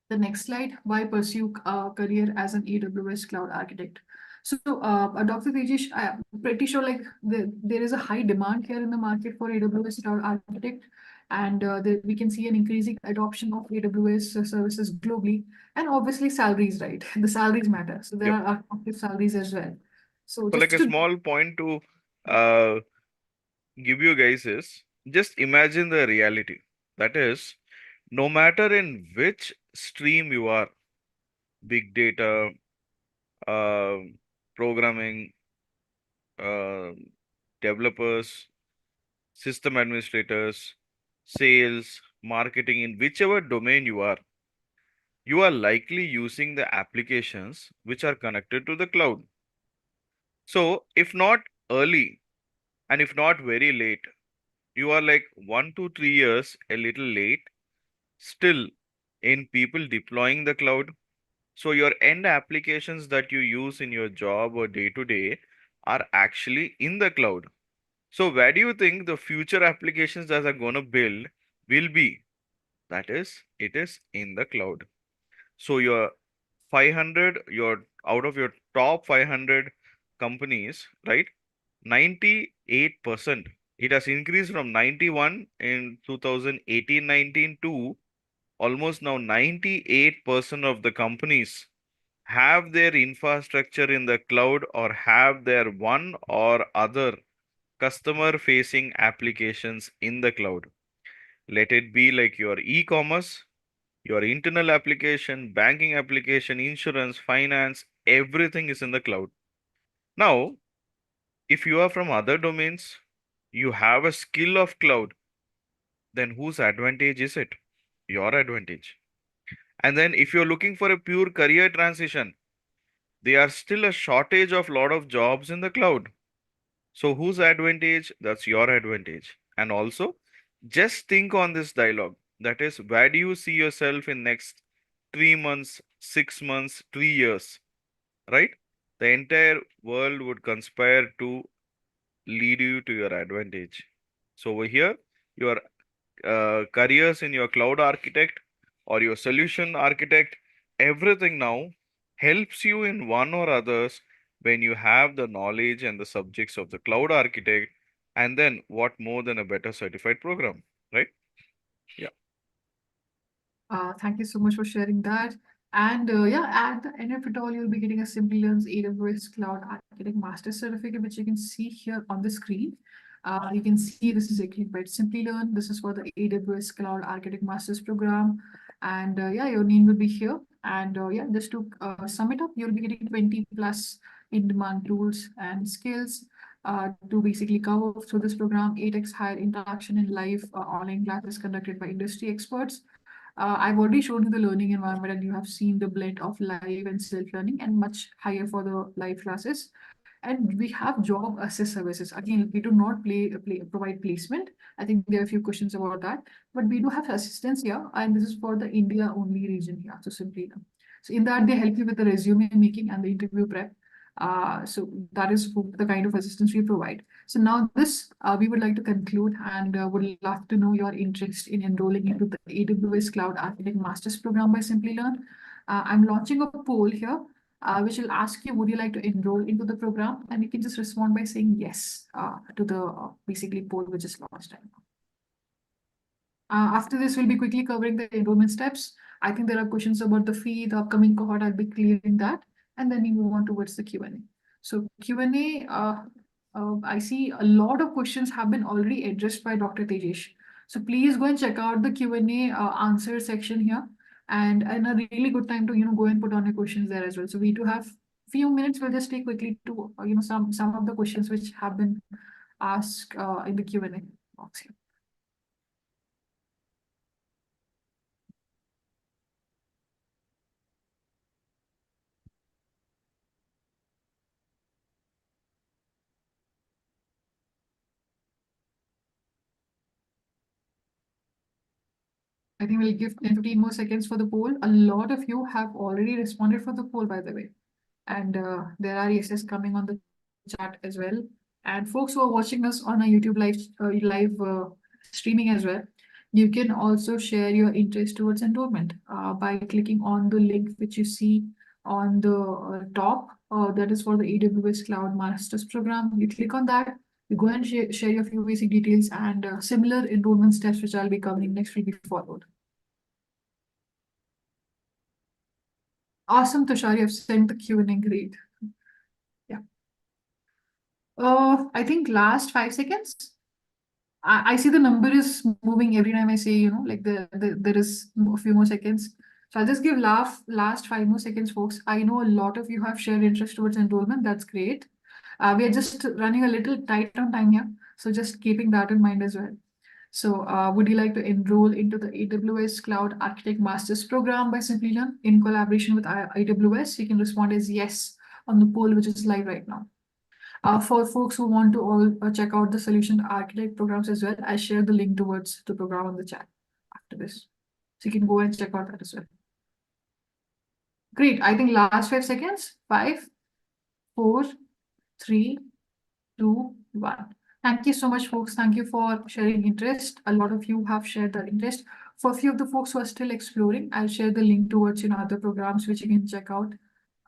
S1: the next slide, why pursue a career as an AWS Cloud Architect? So, Dr. Tejish, I'm pretty sure like there is a high demand here in the market for AWS Cloud Architect, and we can see an increasing adoption of AWS services globally, and obviously salaries, right? The salaries matter. So there
S2: Yep.
S1: are attractive salaries as well. So
S2: So
S1: just
S2: like a
S1: to
S2: small point to uh, give you guys is just imagine the reality. That is, no matter in which stream you are, big data, uh, programming, uh, developers, system administrators, sales, marketing, in whichever domain you are likely using the applications which are connected to the cloud. So, if not early and if not very late, you are like 1 to 3 years a little late still in people deploying the cloud. So, your end applications that you use in your job or day to day are actually in the cloud. So, where do you think the future applications that are going to build will be? That is, it is in the cloud. So, your 500, your out of your top 500 companies, right? 98%. It has increased from 91 in 2018-19 to almost now 98% of the companies have their infrastructure in the cloud or have their one or other customer facing applications in the cloud. Let it be like your e-commerce, your internal application, banking application, insurance, finance, everything is in the cloud. Now, if you are from other domains, you have a skill of cloud, then whose advantage is it? Your advantage. And then if you're looking for a pure career transition, there are still a shortage of lot of jobs in the cloud. So whose advantage? That's your advantage. And also, just think on this dialogue. That is, where do you see yourself in next 3 months, 6 months, 3 years? Right? The entire world would conspire to lead you to your advantage. So over here, your careers in your cloud architect or your solution architect, everything now helps you in one or others when you have the knowledge and the subjects of the cloud architect, and then what more than a better certified program, right? Yeah.
S1: Thank you so much for sharing that. And yeah, at the end of it all, you'll be getting a Simplilearn's AWS Cloud Architect Master Certificate, which you can see here on the screen. You can see this is actually by Simplilearn. This is for the AWS Cloud Architect Masters program. And yeah, your name will be here. And yeah, just to sum it up, you'll be getting 20 plus in-demand tools and skills to basically cover through this program. 8x higher interaction in live online classes conducted by industry experts. I've already shown you the learning environment, and you have seen the blend of live and self-learning, and much higher for the live classes. And we have job assist services. Again, we do not provide placement. I think there are a few questions about that, but we do have assistance here, and this is for the India only region here. So simply, so in that they help you with the resume making and the interview prep. So that is the kind of assistance we provide. So now this we would like to conclude and would love to know your interest in enrolling into the AWS Cloud Architect Masters program by Simplilearn. I'm launching a poll here, which will ask you, would you like to enroll into the program? And you can just respond by saying yes to the basically poll which is launched right now. After this, we'll be quickly covering the enrollment steps. I think there are questions about the fee, the upcoming cohort. I'll be clearing that, and then we move on towards the Q&A. So Q&A, I see a lot of questions have been already addressed by Dr. Tejesh. So please go and check out the Q&A answer section here, and a really good time to go and put on your questions there as well. So we do have few minutes. We'll just take quickly to some of the questions which have been asked in the Q&A box here. I think we'll give 10-15 more seconds for the poll. A lot of you have already responded for the poll, by the way. And there are yeses coming on the chat as well. And folks who are watching us on a YouTube live streaming as well, you can also share your interest towards enrollment by clicking on the link which you see on the top. That is for the AWS Cloud Masters program. You click on that. You go and share your few basic details, and similar enrollment steps which I'll be covering next will be followed. Awesome, Tushar, you have sent the Q&A. Great. Yeah. I think last 5 seconds. I see the number is moving every time I say, like there is a few more seconds. So I'll just give last 5 more seconds, folks. I know a lot of you have shared interest towards enrollment. That's great. We are just running a little tight on time here. So just keeping that in mind as well. So would you like to enroll into the AWS Cloud Architect Masters program by Simplilearn in collaboration with AWS? You can respond as yes on the poll, which is live right now. For folks who want to all check out the Solution Architect programs as well, I share the link towards the program on the chat after this. So you can go and check out that as well. Great. I think last 5 seconds. 5, 4, 3, 2, 1. Thank you so much, folks. Thank you for sharing interest. A lot of you have shared that interest. For a few of the folks who are still exploring, I'll share the link towards other programs which you can check out.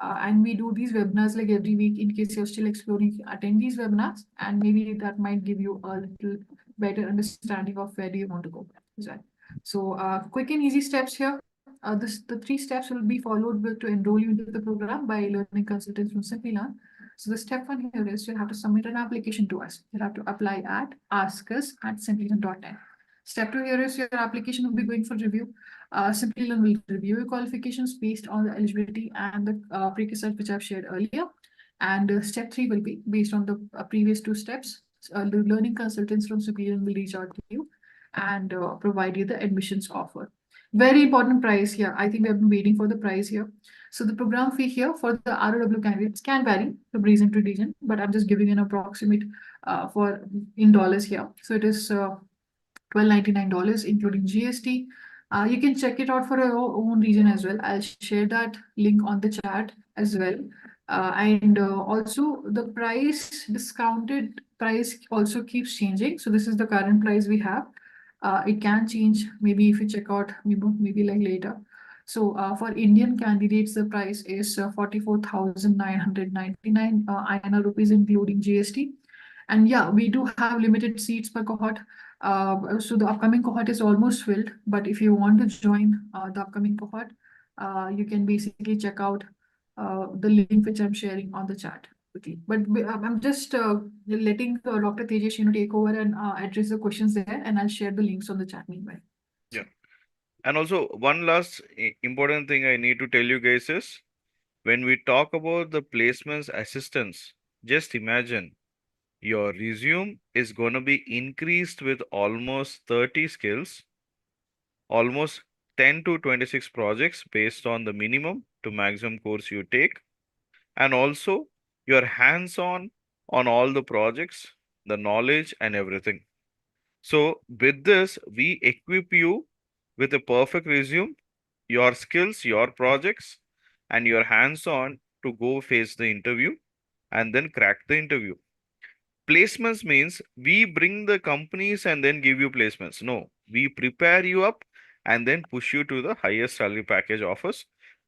S1: And we do these webinars like every week in case you're still exploring, attend these webinars, and maybe that might give you a little better understanding of where do you want to go as well. So quick and easy steps here. The 3 steps will be followed to enroll you into the program by learning consultants from Simplilearn. So the step 1 here is you have to submit an application to us. You have to apply at askus@simplilearn.net. Step 2 here is your application will be going for review. Simplilearn will review your qualifications based on the eligibility and the prerequisites which I've shared earlier. And step 3 will be based on the previous 2 steps. The learning consultants from Simplilearn will reach out to you and provide you the admissions offer. Very important price here. I think we have been waiting for the price here. So the program fee here for the ROW candidates can vary from region to region, but I'm just giving an approximate for in dollars here. So it is $1,299 including GST. You can check it out for your own region as well. I'll share that link on the chat as well. And also the discounted price also keeps changing. So this is the current price we have. It can change maybe if you check out maybe like later. So for Indian candidates, the price is 44,999 INR rupees including GST. And yeah, we do have limited seats per cohort. So the upcoming cohort is almost filled. But if you want to join the upcoming cohort, you can basically check out the link which I'm sharing on the chat. Okay. But I'm just letting Dr. Tejesh take over and address the questions there, and I'll share the links on the chat meanwhile.
S2: Yeah. And also one last important thing I need to tell you guys is when we talk about the placements assistance, just imagine your resume is going to be increased with almost 30 skills, almost 10 to 26 projects based on the minimum to maximum course you take, and also your hands-on on all the projects, the knowledge and everything. So with this, we equip you with a perfect resume, your skills, your projects, and your hands-on to go face the interview and then crack the interview. Placements means we bring the companies and then give you placements. No, we prepare you up and then push you to the highest salary package offers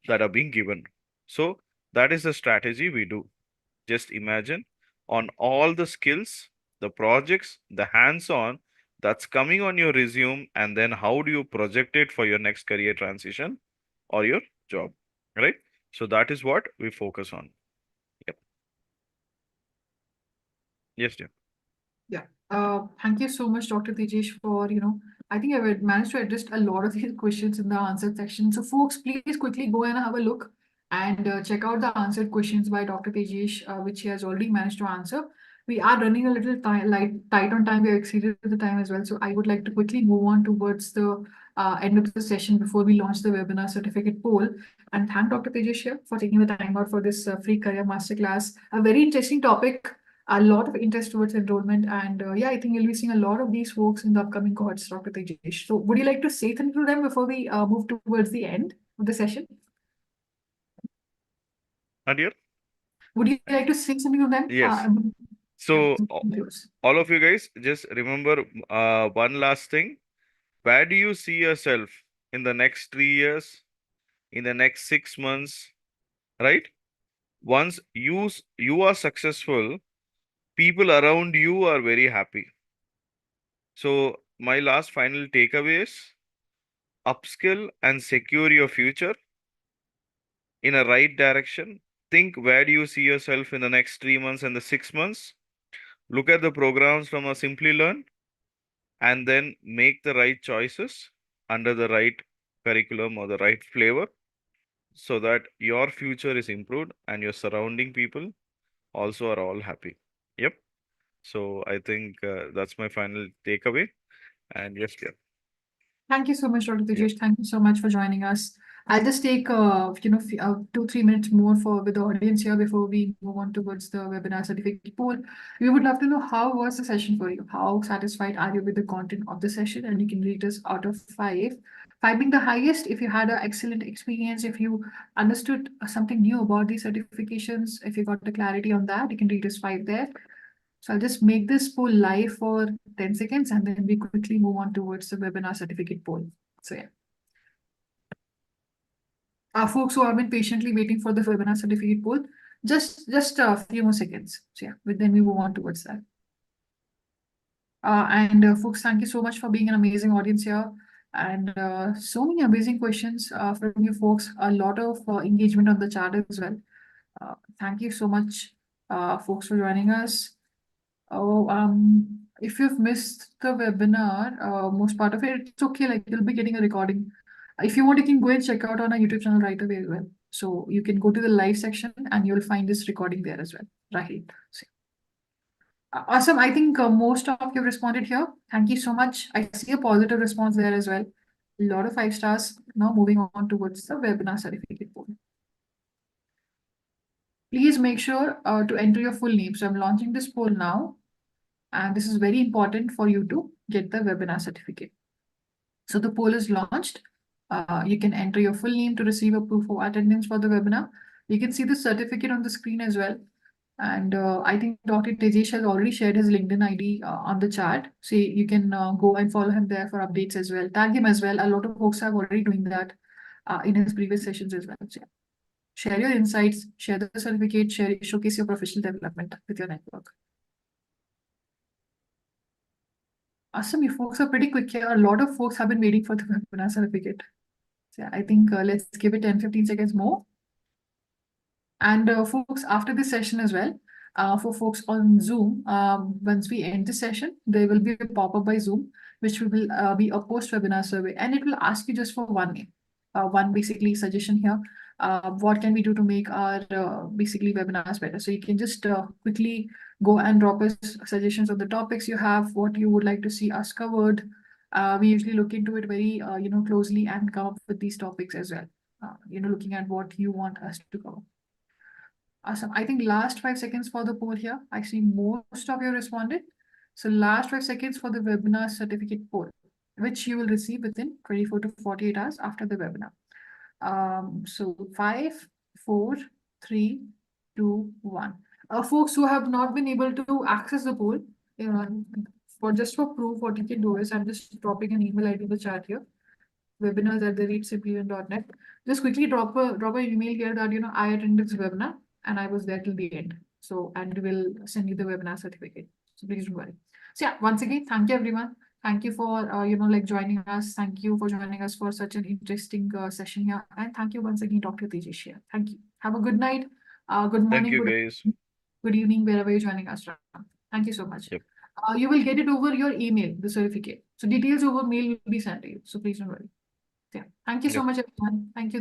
S2: that are being given. So that is the strategy we do. Just imagine on all the skills, the projects, the hands-on, that's coming on your resume, and then how do you project it for your next career transition or your job, right? So that is what we focus on. Yep. Yes, dear.
S1: Yeah. Thank you so much, Dr. Tejesh, for, I think I've managed to address a lot of these questions in the answer section. So folks, please quickly go and have a look and check out the answered questions by Dr. Tejesh, which he has already managed to answer. We are running a little tight on time. We have exceeded the time as well. So I would like to quickly move on towards the end of the session before we launch the webinar certificate poll. And thank Dr. Tejesh here for taking the time out for this free career masterclass. A very interesting topic, a lot of interest towards enrollment. And yeah, I think you'll be seeing a lot of these folks in the upcoming cohorts, Dr. Tejesh. So would you like to say something to them before we move towards the end of the session?
S2: Dear?
S1: Would you like to say something to them?
S2: Yes. So all of you guys, just remember one last thing. Where do you see yourself in the next 3 years, in the next 6 months, right? Once you are successful, people around you are very happy. So my last final takeaway is upskill and secure your future in a right direction. Think, where do you see yourself in the next 3 months and the 6 months? Look at the programs from a Simplilearn and then make the right choices under the right curriculum or the right flavor so that your future is improved and your surrounding people also are all happy. Yep. So I think that's my final takeaway. And yes, yeah.
S1: Thank you so much, Dr.
S2: Yeah.
S1: Tejesh. Thank you so much for joining us. I'll just take 2-3 minutes more with the audience here before we move on towards the webinar certificate poll. We would love to know, how was the session for you? How satisfied are you with the content of the session? And you can rate us out of 5. 5 being the highest. If you had an excellent experience, if you understood something new about these certifications, if you got the clarity on that, you can rate us 5 there. So I'll just make this poll live for 10 seconds and then we quickly move on towards the webinar certificate poll. So yeah. Our folks who have been patiently waiting for the webinar certificate poll, just a few more seconds. So yeah, but then we move on towards that. And folks, thank you so much for being an amazing audience here. And so many amazing questions from you folks, a lot of engagement on the chat as well. Thank you so much, folks, for joining us. If you've missed the webinar, most part of it, it's okay. Like, you'll be getting a recording. If you want, you can go and check out on our YouTube channel right away as well. So you can go to the live section and you'll find this recording there as well. Right. So, awesome. I think most of you responded here. Thank you so much. I see a positive response there as well. A lot of 5 stars. Now moving on towards the webinar certificate poll. Please make sure to enter your full name. So I'm launching this poll now. And this is very important for you to get the webinar certificate. So the poll is launched. You can enter your full name to receive a proof of attendance for the webinar. You can see the certificate on the screen as well. And I think Dr. Tejesh has already shared his LinkedIn ID on the chat. So you can go and follow him there for updates as well. Tag him as well. A lot of folks are already doing that in his previous sessions as well. So yeah. Share your insights, share the certificate, showcase your professional development with your network. Awesome, you folks are pretty quick here. A lot of folks have been waiting for the webinar certificate. So yeah, I think let's give it 10-15 seconds more. And folks, after this session as well, for folks on Zoom, once we end the session, there will be a pop-up by Zoom, which will be a post-webinar survey. And it will ask you just for one name, one basically suggestion here. What can we do to make our basically webinars better? So you can just quickly go and drop us suggestions of the topics you have, what you would like to see us covered. We usually look into it very closely and come up with these topics as well. Looking at what you want us to cover. Awesome. I think last 5 seconds for the poll here. I see most of you responded. So last 5 seconds for the webinar certificate poll, which you will receive within 24 to 48 hours after the webinar. So 5, 4, 3, 2, 1. Folks who have not been able to access the poll, for proof, what you can do is, I'm just dropping an email ID in the chat here, webinars@simplilearn.net. Just quickly drop an email here that I attended this webinar and I was there till the end. So, and we'll send you the webinar certificate. So please don't worry. So yeah, once again, thank you everyone. Thank you for joining us. Thank you for joining us for such an interesting session here. And thank you once again, Dr. Tejesh here. Thank you. Have a good night, good
S2: Thank
S1: morning,
S2: you,
S1: good
S2: guys.
S1: good evening, wherever you're joining us from. Thank you so much.
S2: Yep.
S1: You will get it over your email, the certificate. So details over mail will be sent to you. So please don't worry. Yeah. Thank you so
S2: Yep.
S1: much, everyone. Thank you,